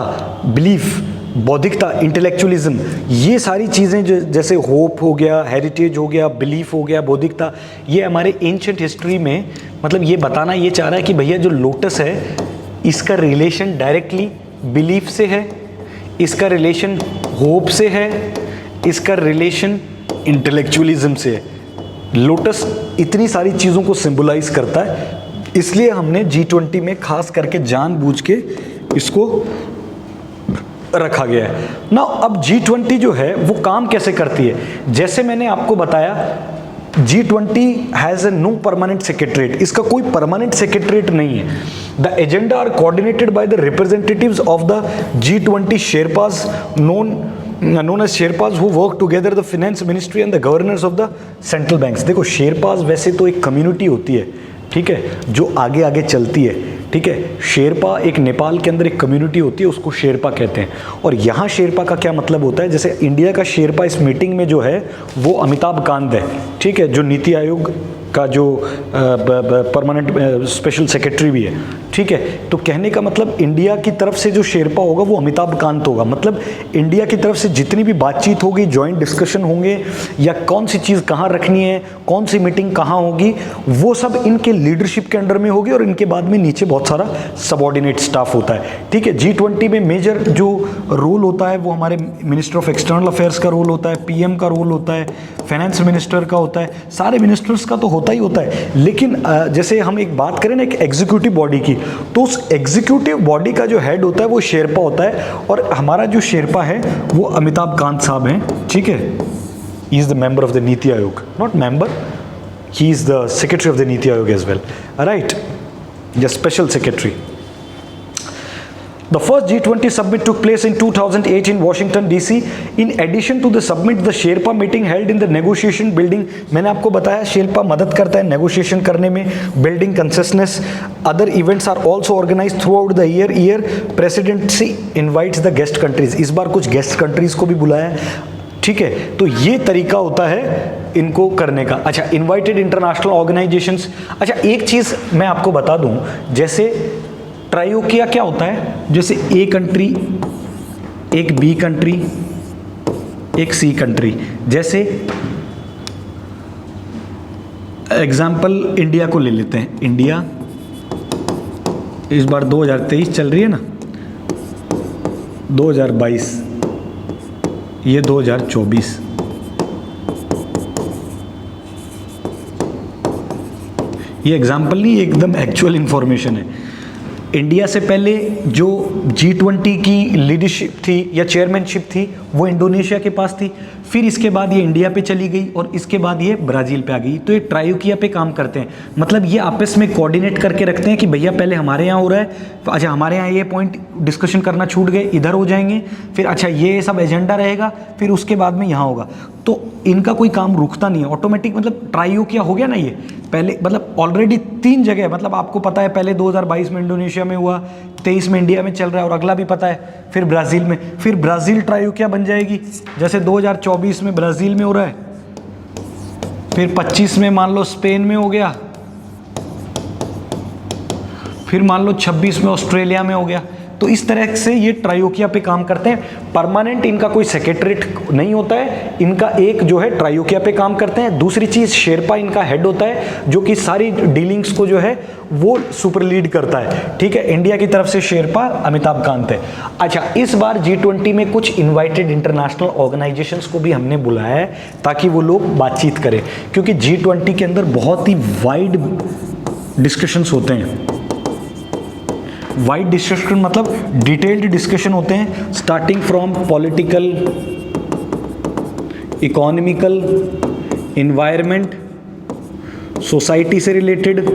बिलीफ, बौद्धिकता, इंटेलेक्चुअलिज्म, ये सारी चीज़ें जो जैसे होप हो गया, हेरिटेज हो गया, बिलीफ हो गया, बौद्धिकता, ये हमारे एंशिएंट हिस्ट्री में मतलब ये बताना ये चाह रहा है कि भैया जो लोटस है इसका रिलेशन डायरेक्टली बिलीफ से है, इसका रिलेशन होप से है, इसका रिलेशन इंटेलेक्चुअलिज्म से है। लोटस इतनी सारी चीज़ों को सिंबलाइज करता है, इसलिए हमने G20 में खास करके जानबूझ के इसको रखा गया है ना। अब G20 जो है वो काम कैसे करती है, जैसे मैंने आपको बताया G20 has a no permanent secretariat, इसका कोई परमानेंट सेक्रेटरीट नहीं है। The agenda are coordinated by the representatives of the G20 sherpas known as Sherpas who work together the finance ministry and the governors of the central banks। देखो शेरपाज वैसे तो एक community होती है, ठीक है, जो आगे आगे चलती है, ठीक है। शेरपा एक नेपाल के अंदर एक कम्युनिटी होती है, उसको शेरपा कहते हैं। और यहाँ शेरपा का क्या मतलब होता है, जैसे इंडिया का शेरपा इस मीटिंग में जो है वो अमिताभ कांत है, ठीक है, जो नीति आयोग का जो परमानेंट स्पेशल सेक्रेटरी भी है, ठीक है। तो कहने का मतलब इंडिया की तरफ से जो शेरपा होगा वो अमिताभ कांत होगा। मतलब इंडिया की तरफ से जितनी भी बातचीत होगी, जॉइंट डिस्कशन होंगे, या कौन सी चीज़ कहाँ रखनी है, कौन सी मीटिंग कहाँ होगी, वो सब इनके लीडरशिप के अंडर में होगी। और इनके बाद में नीचे बहुत सारा सबऑर्डिनेट स्टाफ होता है, ठीक है। G20 में मेजर जो रोल होता है वो हमारे मिनिस्टर ऑफ एक्सटर्नल अफेयर्स का रोल होता है, PM का रोल होता है, फाइनेंस मिनिस्टर का होता है, सारे मिनिस्टर्स का तो होता ही होता है। लेकिन जैसे हम एक बात करें ना एक एग्जीक्यूटिव बॉडी की, तो उस एग्जीक्यूटिव बॉडी का जो हेड होता है वो शेरपा होता है। और हमारा जो शेरपा है वो अमिताभ कांत साहब हैं, ठीक है। He is the member of the NITI Aayog, not member, he is the secretary of the NITI Aayog as well, right, the special secretary. The first G20 summit took place in 2008 in Washington DC. In addition to the summit, the Sherpa meeting held in the negotiation building. मैंने आपको बताया शेरपा मदद करता है negotiation करने में, building consensus. Other events are also organized throughout the year. Year presidency invites the guest countries. इस बार कुछ guest countries को भी बुलाया है, ठीक है। तो ये तरीका होता है इनको करने का। अच्छा, इन्वाइटेड इंटरनेशनल ऑर्गेनाइजेशंस। अच्छा, एक चीज़ मैं आपको बता दूं, जैसे ट्रायोकिया क्या होता है, जैसे A कंट्री, एक B कंट्री, एक C कंट्री। जैसे एग्जाम्पल इंडिया को ले लेते हैं। इंडिया इस बार 2023 चल रही है ना, 2022, ये 2024। ये एग्जाम्पल नहीं, एकदम एक्चुअल इंफॉर्मेशन है। इंडिया से पहले जो G20 की लीडरशिप थी या चेयरमैनशिप थी वो इंडोनेशिया के पास थी, फिर इसके बाद ये इंडिया पे चली गई और इसके बाद ये ब्राज़ील पे आ गई। तो ये ट्रायोकिया पे काम करते हैं, मतलब ये आपस में कोऑर्डिनेट करके रखते हैं कि भैया पहले हमारे यहाँ हो रहा है, अच्छा हमारे यहाँ ये पॉइंट डिस्कशन करना छूट गए, इधर हो जाएंगे, फिर अच्छा ये सब एजेंडा रहेगा, फिर उसके बाद में यहाँ होगा। तो इनका कोई काम रुकता नहीं है, ऑटोमेटिक। मतलब ट्रायोकिया हो गया ना, ये पहले मतलब ऑलरेडी 3 जगह, मतलब आपको पता है पहले 2022 में इंडोनेशिया में हुआ, 23 में इंडिया में चल रहा है और अगला भी पता है फिर ब्राज़ील में, फिर ब्राज़ील ट्रायोकिया बन जाएगी। जैसे 2024 में ब्राज़ील में हो रहा है, फिर 25 में मान लो स्पेन में हो गया, फिर मान लो 26 में ऑस्ट्रेलिया में हो गया। तो इस तरह से ये ट्रायोकिया पे काम करते हैं। परमानेंट इनका कोई सेक्रेटरीट नहीं होता है, इनका एक जो है ट्रायोकिया पे काम करते हैं। दूसरी चीज़, शेरपा इनका हेड होता है जो कि सारी डीलिंग्स को जो है वो सुपर लीड करता है, ठीक है। इंडिया की तरफ से शेरपा अमिताभ कांत है। अच्छा, इस बार G20 में कुछ इन्वाइटेड इंटरनेशनल ऑर्गेनाइजेशंस को भी हमने बुलाया है ताकि वो लोग बातचीत करें, क्योंकि G20 के अंदर बहुत ही वाइड डिस्कशंस होते हैं। वाइड डिस्कशन मतलब डिटेल्ड डिस्कशन होते हैं, starting from political, economical, environment, society से रिलेटेड,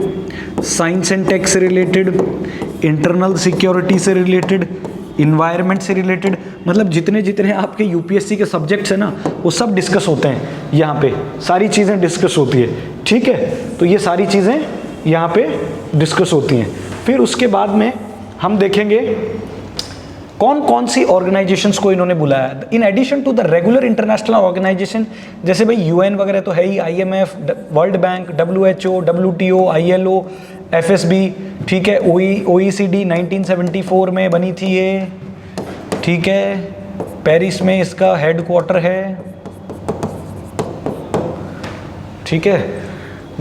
साइंस एंड टेक से रिलेटेड, इंटरनल सिक्योरिटी से रिलेटेड, इन्वायरमेंट से रिलेटेड, मतलब जितने जितने आपके यूपीएससी के सब्जेक्ट्स हैं ना वो सब डिस्कस होते हैं यहाँ पे, सारी चीज़ें डिस्कस होती है, ठीक है। तो ये सारी चीज़ें यहाँ पे डिस्कस होती हैं। फिर उसके बाद में हम देखेंगे कौन कौन सी ऑर्गेनाइजेशंस को इन्होंने बुलाया in addition to the regular international organisation. जैसे भाई यूएन वगैरह तो है ही, IMF, World Bank, WHO, WTO, ILO, FSB, ठीक है। ओईसीडी 1974 में बनी थी ये, ठीक है। पेरिस में इसका हेडक्वार्टर है, ठीक है।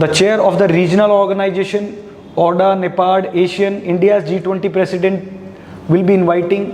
The chair of the regional organisation ORDA, NEPAD, ASEAN, India G20 president will be inviting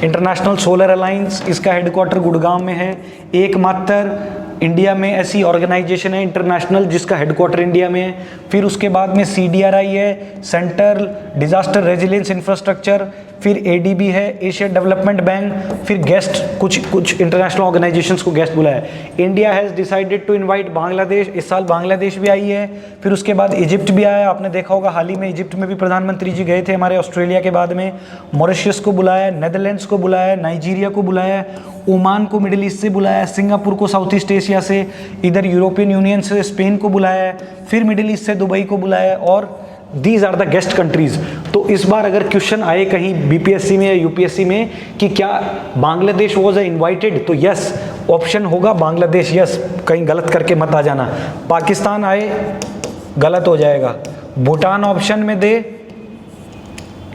international solar alliance, इसका हेडक्वार्टर गुड़गांव में है। एकमात्र इंडिया में ऐसी ऑर्गेनाइजेशन है इंटरनेशनल जिसका हेडक्वार्टर इंडिया में है। फिर उसके बाद में CDRI है, सेंट्रल डिजास्टर रेजिलियंस इंफ्रास्ट्रक्चर, फिर ADB है, एशिया डेवलपमेंट बैंक। फिर गेस्ट कुछ इंटरनेशनल ऑर्गेनाइजेशंस को गेस्ट बुलाया। India has decided to invite Bangladesh, इस साल बांग्लादेश भी आई है। फिर उसके बाद इजिप्ट भी आया, आपने देखा होगा हाल ही में इजिप्ट में भी प्रधानमंत्री जी गए थे हमारे ऑस्ट्रेलिया के बाद में। मॉरिशस को बुलाया, नेदरलैंड्स को बुलाया, नाइजीरिया को बुलाया, ओमान को मिडिल ईस्ट से बुलाया, सिंगापुर को साउथ ईस्ट एशिया से, इधर यूरोपियन यूनियन से स्पेन को बुलाया, फिर मिडिल ईस्ट से दुबई को बुलाया, और these are the guest countries. तो इस बार अगर क्वेश्चन आए कहीं बीपीएससी में या यूपीएससी में कि क्या बांग्लादेश वॉज इनवाइटेड, तो यस ऑप्शन होगा बांग्लादेश, यस, कहीं गलत करके मत आ जाना। पाकिस्तान आए गलत हो जाएगा, भूटान ऑप्शन में दे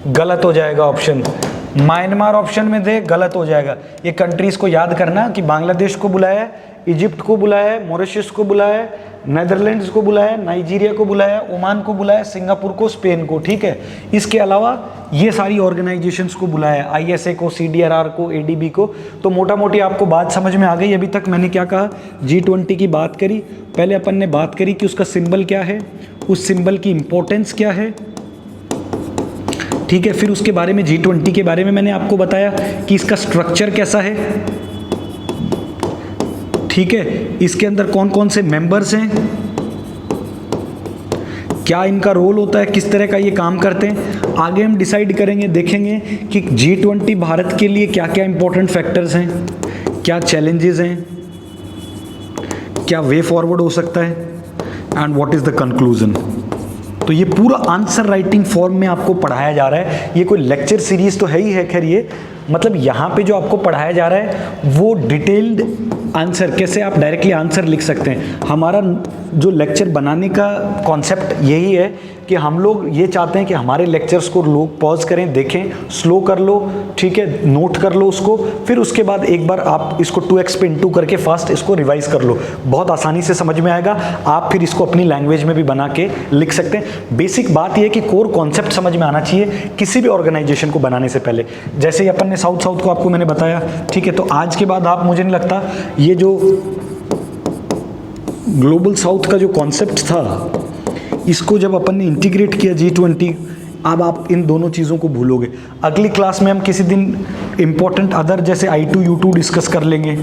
गलत हो जाएगा ऑप्शन, म्यांमार ऑप्शन में दे गलत हो जाएगा। ये कंट्रीज को याद करना कि बांग्लादेश को बुलाया, इजिप्ट को बुलाया, मॉरिशस को बुलाया, नेदरलैंड्स को बुलाया, नाइजीरिया को बुलाया, ओमान को बुलाया, सिंगापुर को, स्पेन को, ठीक है। इसके अलावा ये सारी ऑर्गेनाइजेशंस को बुलाया, ISA को, CDRR को, ADB को। तो मोटा मोटी आपको बात समझ में आ गई। अभी तक मैंने क्या कहा, G20 की बात करी, पहले अपन ने बात करी कि उसका सिंबल क्या है, उस सिंबल की इंपॉर्टेंस क्या है, ठीक है। फिर उसके बारे में G20 के बारे में मैंने आपको बताया कि इसका स्ट्रक्चर कैसा है, ठीक है। इसके अंदर कौन कौन से मेंबर्स हैं, क्या इनका रोल होता है, किस तरह का ये काम करते हैं, आगे हम डिसाइड करेंगे, देखेंगे कि G20 भारत के लिए क्या क्या इंपॉर्टेंट फैक्टर्स हैं, क्या चैलेंजेस हैं, क्या वे फॉरवर्ड हो सकता है, and what is the conclusion. तो ये पूरा आंसर राइटिंग फॉर्म में आपको पढ़ाया जा रहा है। ये कोई लेक्चर सीरीज तो है ही है, खैर ये मतलब यहाँ पे जो आपको पढ़ाया जा रहा है वो डिटेल्ड आंसर, कैसे आप डायरेक्टली आंसर लिख सकते हैं। हमारा जो लेक्चर बनाने का कॉन्सेप्ट यही है कि हम लोग ये चाहते हैं कि हमारे लेक्चर्स को लोग पॉज करें, देखें, स्लो कर लो, ठीक है, नोट कर लो उसको, फिर उसके बाद एक बार आप इसको 2x पे इंटू करके फास्ट इसको रिवाइज कर लो, बहुत आसानी से समझ में आएगा। आप फिर इसको अपनी लैंग्वेज में भी बना के लिख सकते हैं। बेसिक बात यह है कि कोर कॉन्सेप्ट समझ में आना चाहिए किसी भी ऑर्गेनाइजेशन को बनाने से पहले। जैसे ही अपन ने साउथ को आपको मैंने बताया, ठीक है। तो आज के बाद आप, मुझे नहीं लगता ये जो ग्लोबल साउथ का जो कॉन्सेप्ट था, इसको जब अपन ने इंटीग्रेट किया G20, अब आप इन दोनों चीज़ों को भूलोगे। अगली क्लास में हम किसी दिन इम्पोर्टेंट अदर जैसे I2 U2 डिस्कस कर लेंगे,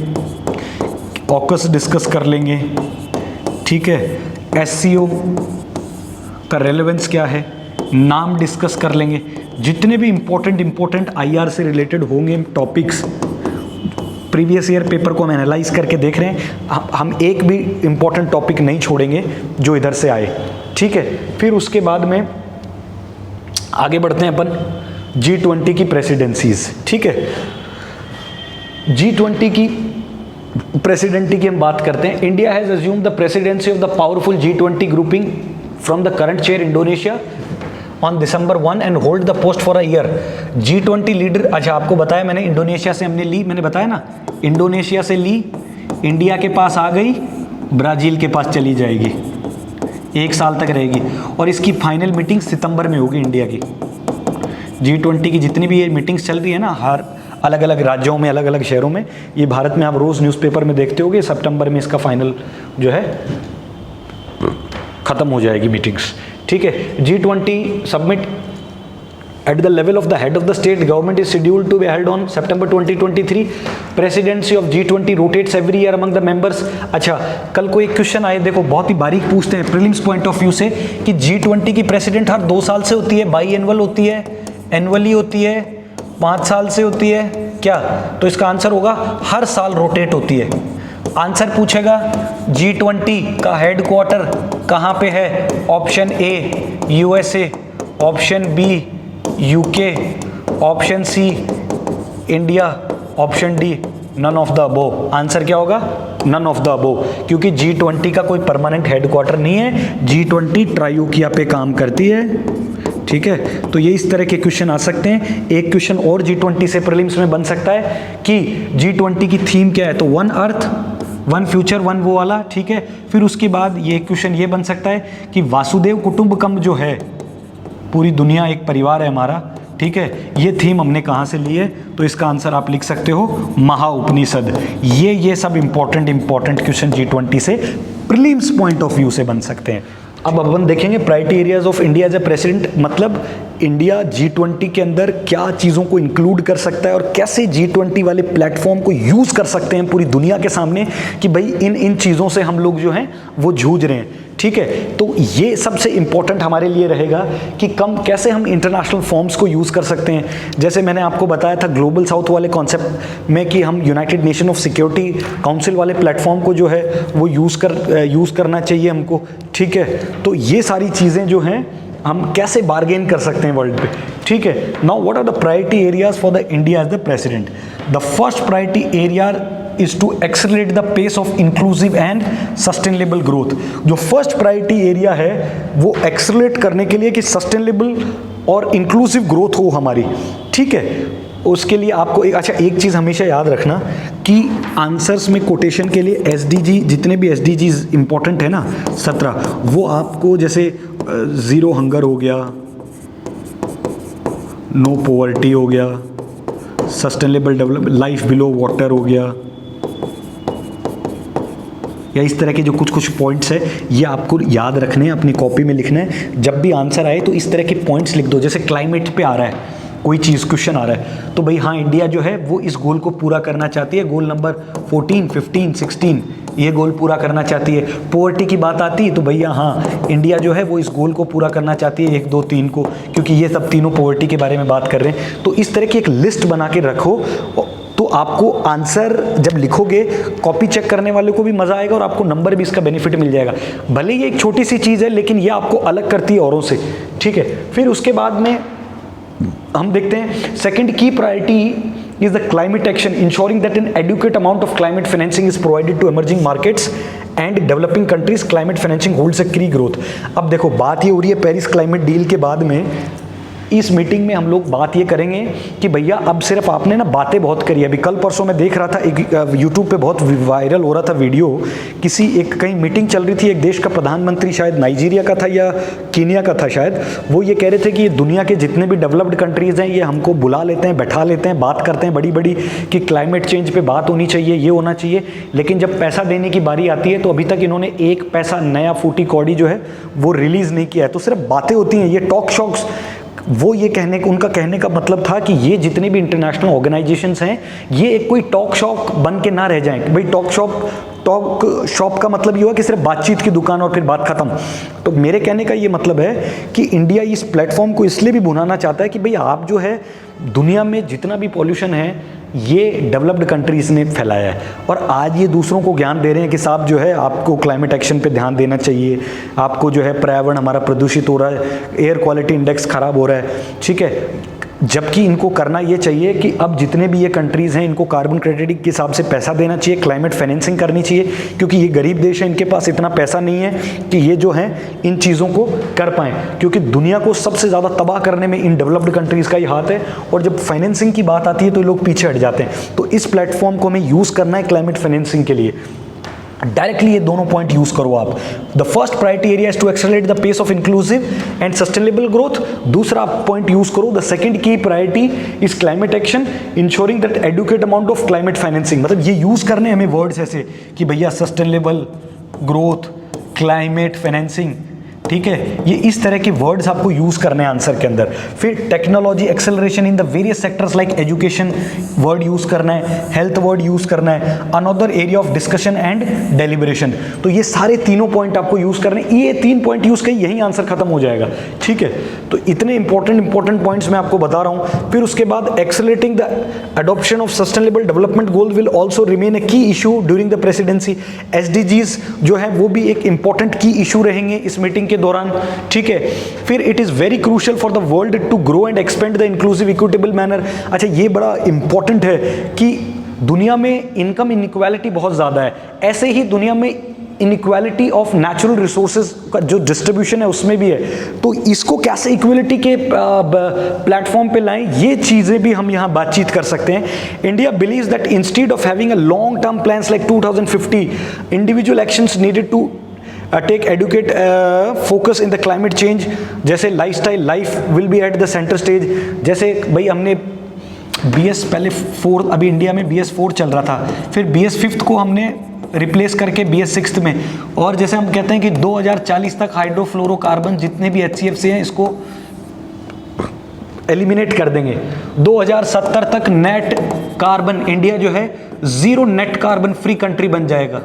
ऑकस डिस्कस कर लेंगे, ठीक है, SCO का रेलेवेंस क्या है, नाम डिस्कस कर लेंगे। जितने भी इम्पोर्टेंट IR से रिलेटेड होंगे टॉपिक्स, प्रीवियस ईयर पेपर को हम एनालाइज करके देख रहे हैं, हम एक भी इम्पोर्टेंट टॉपिक नहीं छोड़ेंगे जो इधर से आए, ठीक है। फिर उसके बाद में आगे बढ़ते हैं अपन G20 की प्रेसिडेंसीज, ठीक है। G20 की प्रेसिडेंटी की हम बात करते हैं। India has assumed the presidency of the powerful G20 grouping from the current chair Indonesia on December 1 and hold the post for a year. G20 leader, अच्छा आपको बताया मैंने, इंडोनेशिया से हमने ली, मैंने बताया ना, इंडोनेशिया से ली, इंडिया के पास आ गई, ब्राज़ील के पास चली जाएगी, 1 साल तक रहेगी, और इसकी फाइनल मीटिंग सितंबर में होगी इंडिया की। G20 की जितनी भी ये मीटिंग्स चल रही है ना, हर अलग अलग राज्यों में, अलग अलग शहरों में, ये भारत में आप रोज़ न्यूज़पेपर में देखते होगे, सितंबर में इसका फाइनल जो है ख़त्म हो जाएगी मीटिंग्स, ठीक है। G20 submit at the level of the head of the state government is scheduled to be held on September 2023. Presidency of G20 rotates every year among the members. अच्छा, कल को एक क्वेश्चन आए, देखो बहुत ही बारीक पूछते हैं प्रीलिम्स पॉइंट ऑफ व्यू से कि G20 की प्रेसिडेंट हर 2 साल से होती है, बाई एनुअल होती है, एनुअली होती है, 5 साल से होती है क्या? तो इसका आंसर होगा हर साल रोटेट होती है। आंसर पूछेगा G20 का हेडक्वार्टर कहाँ पे है? Option A USA, option B UK, option C India, option D none of the above. Answer क्या होगा? नन ऑफ द अबोव, क्योंकि G20 का कोई परमानेंट हेडक्वार्टर नहीं है, G20 ट्राइयूकिया पे काम करती है। ठीक है, तो ये इस तरह के क्वेश्चन आ सकते हैं। एक क्वेश्चन और G20 से प्रीलिम्स में बन सकता है कि G20 की थीम क्या है, तो one earth one future one वो वाला। ठीक है, फिर उसके बाद ये क्वेश्चन ये बन सकता है कि वासुदेव कुटुंबकम जो है, पूरी दुनिया एक परिवार है हमारा। ठीक है, ये थीम हमने कहाँ से ली है? तो इसका आंसर आप लिख सकते हो महाउपनिषद। ये सब इंपॉर्टेंट क्वेश्चन G20 से प्रीलिम्स पॉइंट ऑफ व्यू से बन सकते हैं। अब अपन देखेंगे priority areas of India as a president, मतलब इंडिया G20 के अंदर क्या चीज़ों को इंक्लूड कर सकता है और कैसे G20 वाले प्लेटफॉर्म को यूज़ कर सकते हैं पूरी दुनिया के सामने कि भाई इन चीज़ों से हम लोग जो हैं वो जूझ रहे हैं। ठीक है, तो ये सबसे इम्पोर्टेंट हमारे लिए रहेगा कि कैसे हम इंटरनेशनल फॉर्म्स को यूज़ कर सकते हैं। जैसे मैंने आपको बताया था ग्लोबल साउथ वाले कॉन्सेप्ट में कि हम United nation of security council वाले प्लेटफॉर्म को जो है वो यूज़ करना चाहिए हमको। ठीक है, तो ये सारी चीज़ें जो हैं हम कैसे बार्गेन कर सकते हैं वर्ल्ड पे। ठीक है, now what are the priority areas for the India as the president? The first priority area is to accelerate the pace of inclusive and sustainable growth। जो फर्स्ट प्रायोरिटी एरिया है वो accelerate करने के लिए कि सस्टेनेबल और inclusive growth हो हमारी। ठीक है, उसके लिए आपको एक चीज़ हमेशा याद रखना कि आंसर्स में कोटेशन के लिए SDG, जितने भी SDGs इंपॉर्टेंट है ना 17, वो आपको जैसे ज़ीरो हंगर हो गया, नो पॉवर्टी हो गया, sustainable development, life below water हो गया, या इस तरह के जो कुछ पॉइंट्स है ये आपको याद रखने हैं, अपनी कॉपी में लिखना है। जब भी आंसर आए तो इस तरह के पॉइंट्स लिख दो। जैसे क्लाइमेट पे आ रहा है कोई चीज़, क्वेश्चन आ रहा है, तो भाई हाँ इंडिया जो है वो इस गोल को पूरा करना चाहती है, गोल नंबर 14, 15, 16 ये गोल पूरा करना चाहती है। पॉवर्टी की बात आती है तो भैया हाँ इंडिया जो है वो इस गोल को पूरा करना चाहती है 1, 2, 3 को, क्योंकि ये सब तीनों पॉवर्टी के बारे में बात कर रहे हैं। तो इस तरह की एक लिस्ट बना के रखो, तो आपको आंसर जब लिखोगे कॉपी चेक करने वाले को भी मज़ा आएगा और आपको नंबर भी इसका बेनिफिट मिल जाएगा। भले ये एक छोटी सी चीज़ है लेकिन ये आपको अलग करती है औरों से। ठीक है, फिर उसके बाद में हम देखते हैं second key priority is the climate action, ensuring that an adequate amount of climate financing is provided to emerging markets and developing countries. Climate financing holds a key growth। अब देखो बात ये हो रही है पेरिस क्लाइमेट डील के बाद में, इस मीटिंग में हम लोग बात ये करेंगे कि भैया अब सिर्फ आपने ना बातें बहुत करी। अभी कल परसों मैं देख रहा था एक यूट्यूब पे बहुत वायरल हो रहा था वीडियो, किसी एक कहीं मीटिंग चल रही थी, एक देश का प्रधानमंत्री शायद नाइजीरिया का था या कीनिया का था शायद, वो ये कह रहे थे कि दुनिया के जितने भी डेवलप्ड कंट्रीज़ हैं ये हमको बुला लेते हैं, बैठा लेते हैं, बात करते हैं बड़ी बड़ी कि क्लाइमेट चेंज पे बात होनी चाहिए, ये होना चाहिए, लेकिन जब पैसा देने की बारी आती है तो अभी तक इन्होंने एक पैसा नया फूटी कौड़ी जो है वो रिलीज़ नहीं किया है। तो सिर्फ बातें होती हैं, ये टॉक शॉक्स, वो ये उनका कहने का मतलब था कि ये जितने भी इंटरनेशनल ऑर्गेनाइजेशंस हैं ये एक कोई टॉक शॉप बन के ना रह जाएं। भाई टॉक शॉप का मतलब ये हुआ कि सिर्फ बातचीत की दुकान और फिर बात खत्म। तो मेरे कहने का ये मतलब है कि इंडिया इस प्लेटफॉर्म को इसलिए भी बुलाना चाहता है कि भाई आप जो है दुनिया में जितना भी पॉल्यूशन है ये डेवलप्ड कंट्रीज़ ने फैलाया है, और आज ये दूसरों को ज्ञान दे रहे हैं कि साहब जो है आपको क्लाइमेट एक्शन पे ध्यान देना चाहिए, आपको जो है पर्यावरण हमारा प्रदूषित हो रहा है, एयर क्वालिटी इंडेक्स ख़राब हो रहा है। ठीक है, जबकि इनको करना ये चाहिए कि अब जितने भी ये कंट्रीज़ हैं इनको कार्बन क्रेडिट के हिसाब से पैसा देना चाहिए, क्लाइमेट फाइनेंसिंग करनी चाहिए, क्योंकि ये गरीब देश है, इनके पास इतना पैसा नहीं है कि ये जो है इन चीज़ों को कर पाएँ, क्योंकि दुनिया को सबसे ज़्यादा तबाह करने में इन डेवलप्ड कंट्रीज़ का ही हाथ है, और जब फाइनेंसिंग की बात आती है तो लोग पीछे हट जाते हैं। तो इस प्लेटफॉर्म को हमें यूज़ करना है क्लाइमेट फाइनेंसिंग के लिए। डायरेक्टली ये दोनों पॉइंट यूज करो आप। The first priority area is to accelerate the pace of inclusive and sustainable growth. दूसरा पॉइंट यूज करो, the second key priority is climate action, ensuring that adequate amount of climate financing. मतलब ये use करने हमें words ऐसे कि भैया sustainable growth, climate financing, ठीक है, ये इस तरह के वर्ड्स आपको यूज करने हैं आंसर के अंदर। फिर technology acceleration in the various sectors like education word use करना है, हेल्थ वर्ड यूज करना है, another area of discussion and deliberation. तो ये सारे तीनों पॉइंट आपको यूज करने, ये 3 पॉइंट यूज कर यही आंसर खत्म हो जाएगा, ठीक है। तो इतने इंपॉर्टेंट पॉइंट्स मैं आपको बता रहा हूं। फिर उसके बाद accelerating the adoption of sustainable development goal will also remain a key issue during the presidency. SDGs जो है वो भी एक इंपॉर्टेंट की इशू रहेंगे इस मीटिंग के दौरान, ठीक है। फिर it is very crucial for the world to grow and expand the inclusive equitable manner. अच्छा, ये बड़ा इंपॉर्टेंट है कि दुनिया में इनकम इनइक्वालिटी बहुत ज़्यादा है, ऐसे ही दुनिया में इनइक्वालिटी ऑफ नेचुरल रिसोर्सेज का जो डिस्ट्रीब्यूशन है उसमें भी है। तो इसको कैसे इक्वलिटी के प्लेटफॉर्म पे लाएं, ये चीज़ें भी हम यहाँ बातचीत कर सकते हैं। India believes that instead of having a long term plans like 2050 individual actions needed to take adequate focus in the climate change, जैसे lifestyle life will be at the centre stage. जैसे भाई हमने BS पहले 4, अभी India में BS 4 चल रहा था, फिर BS 5 को हमने रिप्लेस करके BS 6 में, और जैसे हम कहते हैं कि 2040 तक हाइड्रोफ्लोरोकार्बन जितने भी HCFC हैं इसको एलिमिनेट कर देंगे। 2070 तक नेट कार्बन, इंडिया जो है 0 नेट कार्बन फ्री कंट्री बन जाएगा,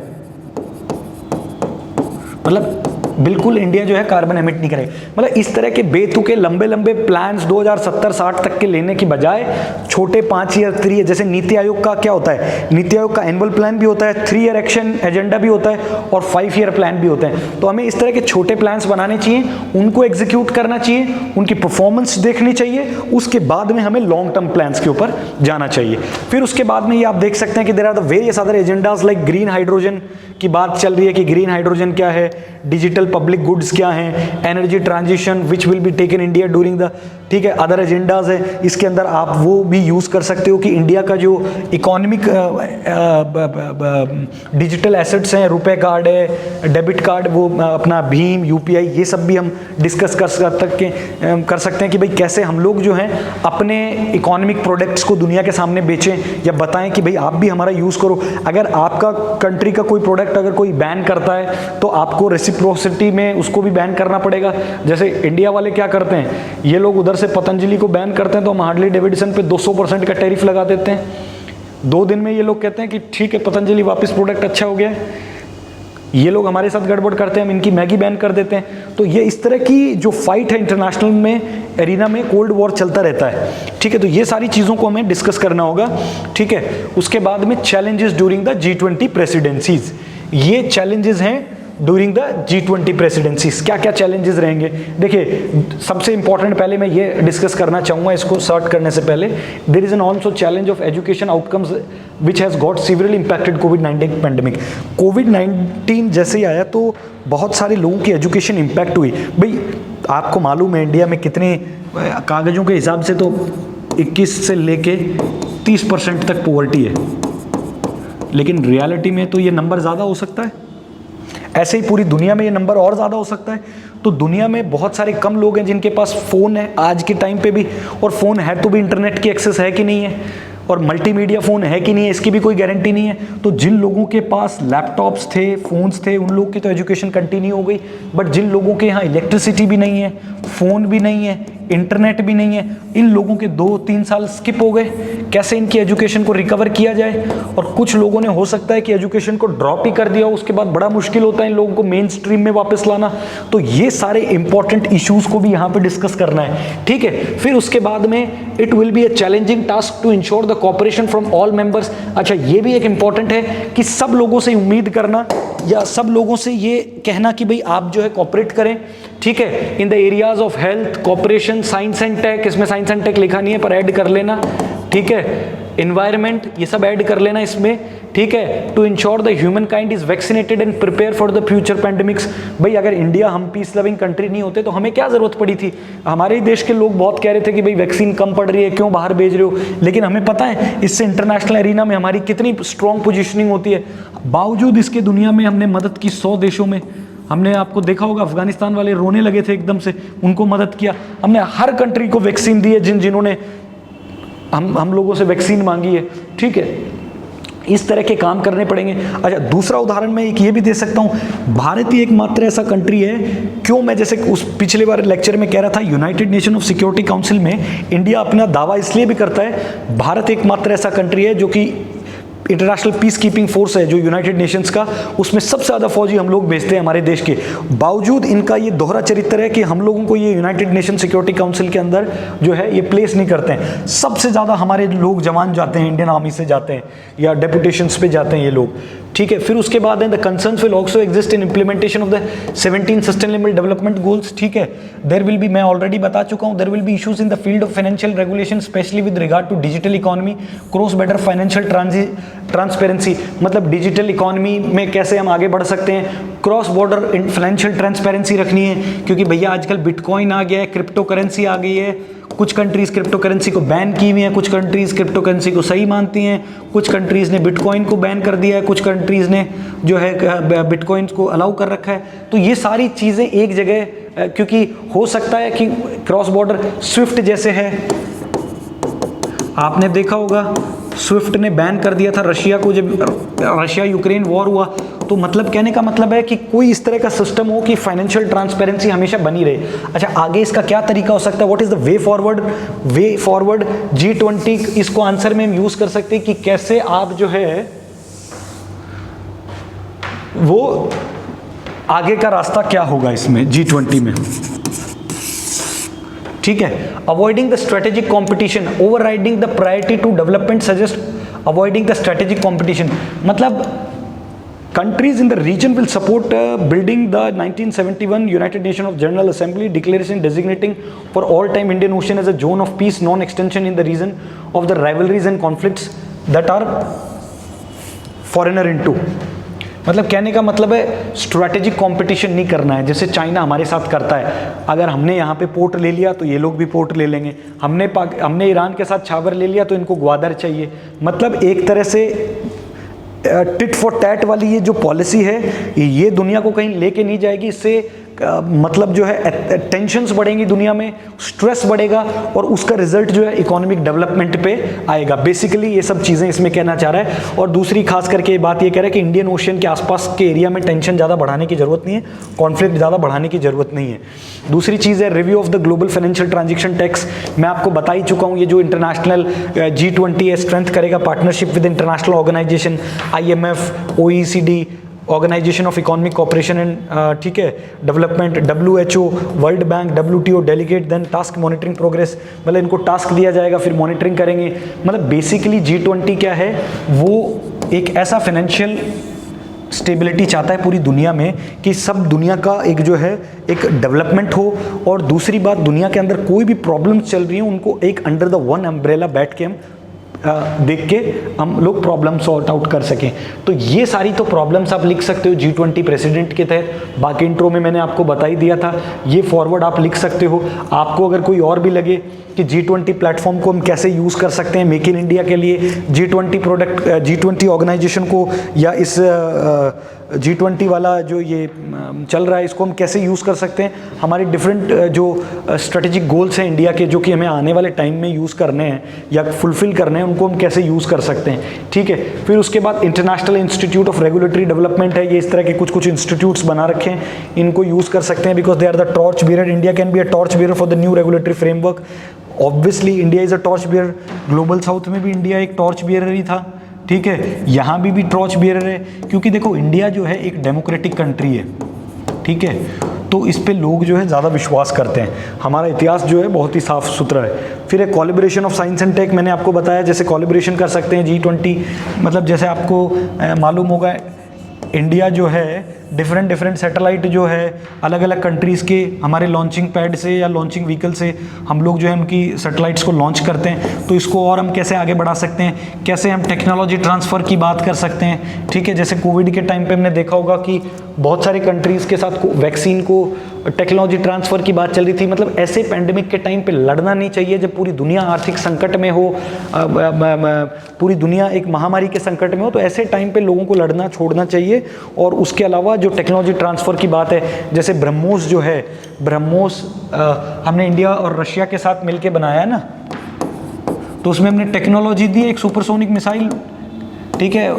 मतलब बिल्कुल इंडिया जो है कार्बन एमिट नहीं करेगा। मतलब इस तरह के बेतुके लंबे लंबे प्लान्स 2070-60 तक के लेने की बजाय छोटे 5 ईयर 3 जैसे नीति आयोग का क्या होता है, नीति आयोग का एनुअल प्लान भी होता है, 3 ईयर एक्शन एजेंडा भी होता है और 5 ईयर प्लान भी होते हैं। तो हमें इस तरह के छोटे प्लान्स बनाने चाहिए, उनको एग्जीक्यूट करना चाहिए, उनकी परफॉर्मेंस देखनी चाहिए, उसके बाद में हमें लॉन्ग टर्म प्लान्स के ऊपर जाना चाहिए। फिर उसके बाद में ये आप देख सकते हैं कि there are the various other agendas like green hydrogen की बात चल रही है कि ग्रीन हाइड्रोजन क्या है, डिजिटल पब्लिक गुड्स क्या हैं, energy transition which will be taken India during the, ठीक है, अदर एजेंडाज है। इसके अंदर आप वो भी यूज़ कर सकते हो कि इंडिया का जो इकोनॉमिक डिजिटल एसेट्स हैं, रुपए कार्ड है, डेबिट कार्ड, वो अपना भीम, UPI, ये सब भी हम डिस्कस कर सकते हैं कि भाई कैसे हम लोग जो हैं अपने इकोनॉमिक प्रोडक्ट्स को दुनिया के सामने बेचें या बताएं कि भाई आप भी हमारा यूज़ करो। अगर आपका कंट्री का कोई प्रोडक्ट अगर कोई बैन करता है तो आपको रेसिप्रोसिटी में उसको भी बैन करना पड़ेगा। जैसे इंडिया वाले क्या करते हैं, ये लोग उधर से पतंजलि को बैन करते हैं तो हम हार्डली डेविडसन पे 200% का टैरिफ लगा देते हैं। 2 दिन में ये लोग कहते हैं कि ठीक है पतंजलि वापस प्रोडक्ट अच्छा हो गया है। ये लोग हमारे साथ गड़बड़ करते हैं, हम इनकी मैगी बैन कर देते हैं। तो ये इस तरह की जो फाइट है इंटरनेशनल में, एरिना में कोल्ड वॉर चलता रहता है, ठीक है। तो ये सारी चीज़ों को हमें डिस्कस करना होगा, ठीक है। उसके बाद में challenges during the G20 presidencies, ये चैलेंजेस हैं ड्यूरिंग द G20 प्रेसिडेंसीज। क्या क्या चैलेंजेस रहेंगे, देखिए सबसे इंपॉर्टेंट पहले मैं ये डिस्कस करना चाहूँगा इसको सर्ट करने से पहले, there is an also challenge of education outcomes which has got severely impacted covid pandemic. कोविड-19 जैसे ही आया तो बहुत सारे लोगों की एजुकेशन इम्पैक्ट हुई। भाई आपको मालूम है इंडिया में कितने कागज़ों के हिसाब से तो 21 से लेके 30% तक पॉवर्टी है, लेकिन रियलिटी में तो ये नंबर ज़्यादा हो सकता है। ऐसे ही पूरी दुनिया में ये नंबर और ज़्यादा हो सकता है। तो दुनिया में बहुत सारे कम लोग हैं जिनके पास फ़ोन है आज के टाइम पे भी, और फ़ोन है तो भी इंटरनेट की एक्सेस है कि नहीं है, और मल्टीमीडिया फ़ोन है कि नहीं है, इसकी भी कोई गारंटी नहीं है। तो जिन लोगों के पास लैपटॉप्स थे, फ़ोन्स थे, उन लोगों की तो एजुकेशन कंटिन्यू हो गई, बट जिन लोगों के यहाँ इलेक्ट्रिसिटी भी नहीं है, फ़ोन भी नहीं है, इंटरनेट भी नहीं है, इन लोगों के 2-3 साल स्किप हो गए। कैसे इनकी एजुकेशन को रिकवर किया जाए? और कुछ लोगों ने हो सकता है कि एजुकेशन को ड्रॉप ही कर दिया, उसके बाद बड़ा मुश्किल होता है इन लोगों को मेन स्ट्रीम में वापस लाना। तो ये सारे इंपॉर्टेंट इश्यूज़ को भी यहाँ पे डिस्कस करना है, ठीक है। फिर उसके बाद में it will be a challenging task to ensure the cooperation from all members. अच्छा, ये भी एक इंपॉर्टेंट है कि सब लोगों से उम्मीद करना या सब लोगों से ये कहना कि भाई आप जो है कोऑपरेट करें, ठीक है, in the areas of health, cooperation, science and tech, इसमें साइंस एंड टेक लिखा नहीं है पर ऐड कर लेना, ठीक है, इन्वायरमेंट, ये सब ऐड कर लेना इसमें, ठीक है। To ensure the humankind is vaccinated and prepare for the future pandemics. भाई अगर इंडिया, हम पीस लविंग कंट्री नहीं होते तो हमें क्या जरूरत पड़ी थी? हमारे ही देश के लोग बहुत कह रहे थे कि भाई वैक्सीन कम पड़ रही है, क्यों बाहर भेज रहे हो, लेकिन हमें पता है इससे इंटरनेशनल एरिना में हमारी कितनी स्ट्रॉन्ग पोजिशनिंग होती है। बावजूद इसके दुनिया में हमने मदद की 100 देशों में। हमने, आपको देखा होगा अफगानिस्तान वाले रोने लगे थे एकदम से, उनको मदद किया। हमने हर कंट्री को वैक्सीन दी है जिन्होंने हम लोगों से वैक्सीन मांगी है, ठीक है। इस तरह के काम करने पड़ेंगे। अच्छा, दूसरा उदाहरण मैं एक ये भी दे सकता हूँ, भारत ही एकमात्र ऐसा कंट्री है, क्यों मैं जैसे उस पिछले बार लेक्चर में कह रहा था, United nation of security council में इंडिया अपना दावा इसलिए भी करता है, भारत एकमात्र ऐसा कंट्री है जो कि इंटरनेशनल पीस कीपिंग फोर्स है जो यूनाइटेड नेशंस का, उसमें सबसे ज़्यादा फौजी हम लोग भेजते हैं हमारे देश के। बावजूद इनका ये दोहरा चरित्र है कि हम लोगों को ये यूनाइटेड नेशन सिक्योरिटी काउंसिल के अंदर जो है ये प्लेस नहीं करते हैं। सबसे ज़्यादा हमारे लोग जवान जाते हैं, इंडियन आर्मी से जाते हैं या डेपुटेशंस पे जाते हैं ये लोग, ठीक है। फिर उसके बाद the concerns will also exist in implementation of the 17 sustainable development goals, ठीक है। देयर विल बी, मैं ऑलरेडी बता चुका हूँ, there will be issues in the field of financial regulation specially with regard to digital economy, cross better financial transparency, मतलब digital economy में कैसे हम आगे बढ़ सकते हैं, क्रॉस बॉर्डर फाइनेंशियल ट्रांसपेरेंसी रखनी है, क्योंकि भैया आजकल बिटकॉइन आ गया है, क्रिप्टो करेंसी आ गई है, कुछ कंट्रीज़ क्रिप्टो करेंसी को बैन की हुई हैं, कुछ कंट्रीज़ क्रिप्टो करेंसी को सही मानती हैं, कुछ कंट्रीज़ ने बिटकॉइन को बैन कर दिया है, कुछ कंट्रीज़ ने जो है बिटकॉइन को अलाउ कर रखा है। तो ये सारी चीज़ें एक जगह, क्योंकि हो सकता है कि क्रॉस बॉर्डर स्विफ्ट जैसे है, आपने देखा होगा स्विफ्ट ने बैन कर दिया था रशिया को जब रशिया यूक्रेन वॉर हुआ। तो मतलब कहने का मतलब है कि कोई इस तरह का सिस्टम हो कि फाइनेंशियल ट्रांसपेरेंसी हमेशा बनी रहे। अच्छा, आगे इसका क्या तरीका हो सकता है, what is the way forward? Way forward G20, इसको आंसर में हम यूज कर सकते हैं कि कैसे आप जो है वो आगे का रास्ता क्या होगा इसमें G20 में, ठीक है। Avoiding the strategic competition, overriding the priority to development suggest avoiding the strategic competition, मतलब countries in the region will support building the 1971 United Nations of General Assembly declaration designating for all time Indian Ocean as a zone of peace, non-extension in the region of the rivalries and conflicts that are foreigner into। मतलब कहने का मतलब है strategic competition नहीं करना है, जैसे China हमारे साथ करता है। अगर हमने यहाँ पे पोर्ट ले लिया तो ये लोग भी पोर्ट ले लेंगे, हमने ईरान के साथ छावर ले लिया तो इनको ग्वादर चाहिए। मतलब एक तरह से टिट फॉर टैट वाली ये जो पॉलिसी है ये दुनिया को कहीं लेके नहीं जाएगी। इससे मतलब जो है टेंशन्स बढ़ेंगी दुनिया में, स्ट्रेस बढ़ेगा और उसका रिजल्ट जो है इकोनॉमिक डेवलपमेंट पे आएगा। बेसिकली ये सब चीज़ें इसमें कहना चाह रहा है। और दूसरी खास करके ये बात ये कह रहा है कि इंडियन ओशन के आसपास के एरिया में टेंशन ज़्यादा बढ़ाने की ज़रूरत नहीं है, कॉन्फ्लिक्ट ज़्यादा बढ़ाने की ज़रूरत नहीं है। दूसरी चीज़ है review of the global financial transaction tax. मैं आपको बता ही चुका हूँ, ये जो इंटरनेशनल G20 है स्ट्रेंथ करेगा partnership with international organisation, IMF, OECD, organisation of economic cooperation and ठीक है development, WHO, world bank, WTO, delegate, then task monitoring progress, मतलब इनको टास्क दिया जाएगा फिर मॉनिटरिंग करेंगे। मतलब बेसिकली G20 क्या है, वो एक ऐसा फाइनेंशियल स्टेबिलिटी चाहता है पूरी दुनिया में कि सब दुनिया का एक जो है एक डेवलपमेंट हो, और दूसरी बात दुनिया के अंदर कोई भी प्रॉब्लम्स चल रही हैं उनको एक अंडर द वन अम्ब्रेला बैठ के हम देख के हम लोग प्रॉब्लम सॉर्ट आउट कर सकें। तो ये सारी तो प्रॉब्लम्स आप लिख सकते हो G20 प्रेसिडेंट के तहत। बाकी इंट्रो में मैंने आपको बता ही दिया था, ये फॉरवर्ड आप लिख सकते हो। आपको अगर कोई और भी लगे कि G20 प्लेटफॉर्म को हम कैसे यूज़ कर सकते हैं मेक इन इंडिया के लिए, G20 ऑर्गेनाइजेशन को या इस G20 वाला जो ये चल रहा है इसको हम कैसे यूज़ कर सकते हैं, हमारे डिफरेंट जो स्ट्रेटेजिक गोल्स हैं इंडिया के जो कि हमें आने वाले टाइम में यूज़ करने हैं या फुलफिल करने हैं, उनको हम कैसे यूज़ कर सकते हैं, ठीक है। फिर उसके बाद international institute of regulatory development है, ये इस तरह के कुछ इंस्टीट्यूट्स बना रखे हैं, इनको यूज़ कर सकते हैं because they are the torch bearer. India can be a torch bearer for the new regulatory framework. Obviously India is a torch bearer, global south में भी इंडिया एक टॉर्च बियरर ही था, ठीक है। यहाँ भी टॉर्च बियरर है, क्योंकि देखो इंडिया जो है एक डेमोक्रेटिक कंट्री है, ठीक है, तो इस पे लोग जो है ज़्यादा विश्वास करते हैं। हमारा इतिहास जो है बहुत ही साफ सुथरा है। फिर एक collaboration of science and tech, मैंने आपको बताया जैसे कोलैबोरेशन कर सकते हैं G20, मतलब जैसे आपको मालूम होगा इंडिया जो है डिफरेंट सैटेलाइट जो है अलग अलग कंट्रीज़ के हमारे लॉन्चिंग पैड से या लॉन्चिंग व्हीकल से हम लोग जो है उनकी सैटेलाइट्स को लॉन्च करते हैं। तो इसको और हम कैसे आगे बढ़ा सकते हैं, कैसे हम टेक्नोलॉजी ट्रांसफ़र की बात कर सकते हैं, ठीक है। जैसे कोविड के टाइम पे हमने देखा होगा कि बहुत सारी कंट्रीज़ के साथ वैक्सीन को टेक्नोलॉजी ट्रांसफ़र की बात चल रही थी। मतलब ऐसे पैंडेमिक के टाइम पे लड़ना नहीं चाहिए जब पूरी दुनिया आर्थिक संकट में हो, पूरी दुनिया एक महामारी के संकट में हो, तो ऐसे टाइम पे लोगों को लड़ना छोड़ना चाहिए। और उसके अलावा जो टेक्नोलॉजी ट्रांसफ़र की बात है, जैसे ब्रह्मोस जो है, ब्रह्मोस हमने इंडिया और रशिया के साथ मिलके बनाया है ना, तो उसमें हमने टेक्नोलॉजी दी, एक सुपरसोनिक मिसाइल ठीक है,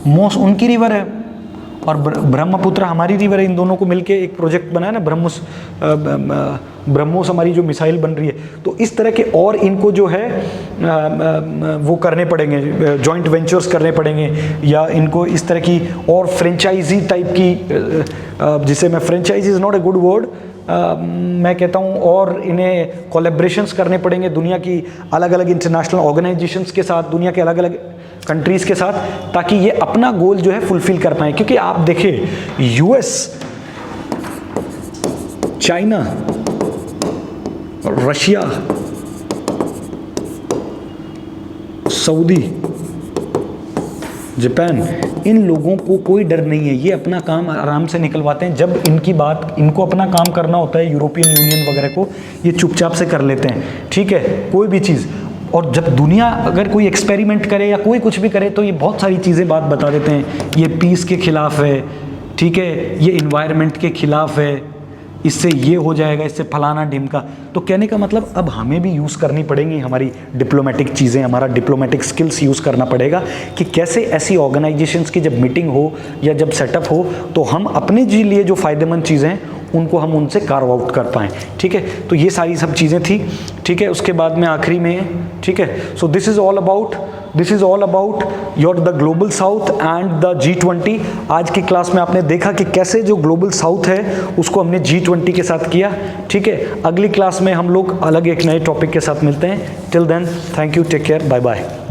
मोस उनकी रिवर है और ब्रह्मपुत्र हमारी रिवर है। इन दोनों को मिलके एक प्रोजेक्ट बना है ना, ब्रह्मोस हमारी जो मिसाइल बन रही है। तो इस तरह के और इनको जो है वो करने पड़ेंगे, जॉइंट वेंचर्स करने पड़ेंगे, या इनको इस तरह की और फ्रेंचाइजी टाइप की, जिसे मैं, franchisee is not a good word, मैं कहता हूँ, और इन्हें कोलैबोरेशंस करने पड़ेंगे दुनिया की अलग अलग इंटरनेशनल ऑर्गेनाइजेशंस के साथ, दुनिया के अलग अलग कंट्रीज़ के साथ, ताकि ये अपना गोल जो है फुलफिल कर पाएँ। क्योंकि आप देखिए, US, China, Russia, Saudi, Japan, इन लोगों को कोई डर नहीं है, ये अपना काम आराम से निकलवाते हैं। जब इनकी बात, इनको अपना काम करना होता है, यूरोपियन यूनियन वगैरह को, ये चुपचाप से कर लेते हैं, ठीक है, कोई भी चीज़। और जब दुनिया अगर कोई एक्सपेरिमेंट करे या कोई कुछ भी करे, तो ये बहुत सारी चीज़ें बात बता देते हैं, ये पीस के खिलाफ है, ठीक है, ये इन्वायरमेंट के खिलाफ है, इससे ये हो जाएगा, इससे फलाना ढिमका। तो कहने का मतलब अब हमें भी यूज़ करनी पड़ेंगी हमारी डिप्लोमेटिक चीज़ें, हमारा डिप्लोमेटिक स्किल्स यूज़ करना पड़ेगा कि कैसे ऐसी ऑर्गेनाइजेशंस की जब मीटिंग हो या जब सेटअप हो, तो हम अपने जी लिए जो फ़ायदेमंद चीज़ें हैं उनको हम उनसे कार्व आउट कर पाएँ, ठीक है। तो ये सारी सब चीज़ें थी, ठीक है। उसके बाद में आखिरी में, ठीक है, so this is all about your the global south and the G20। आज की क्लास में आपने देखा कि कैसे जो ग्लोबल साउथ है उसको हमने G20 के साथ किया, ठीक है। अगली क्लास में हम लोग अलग एक नए टॉपिक के साथ मिलते हैं। Till then, thank you, take care, bye bye.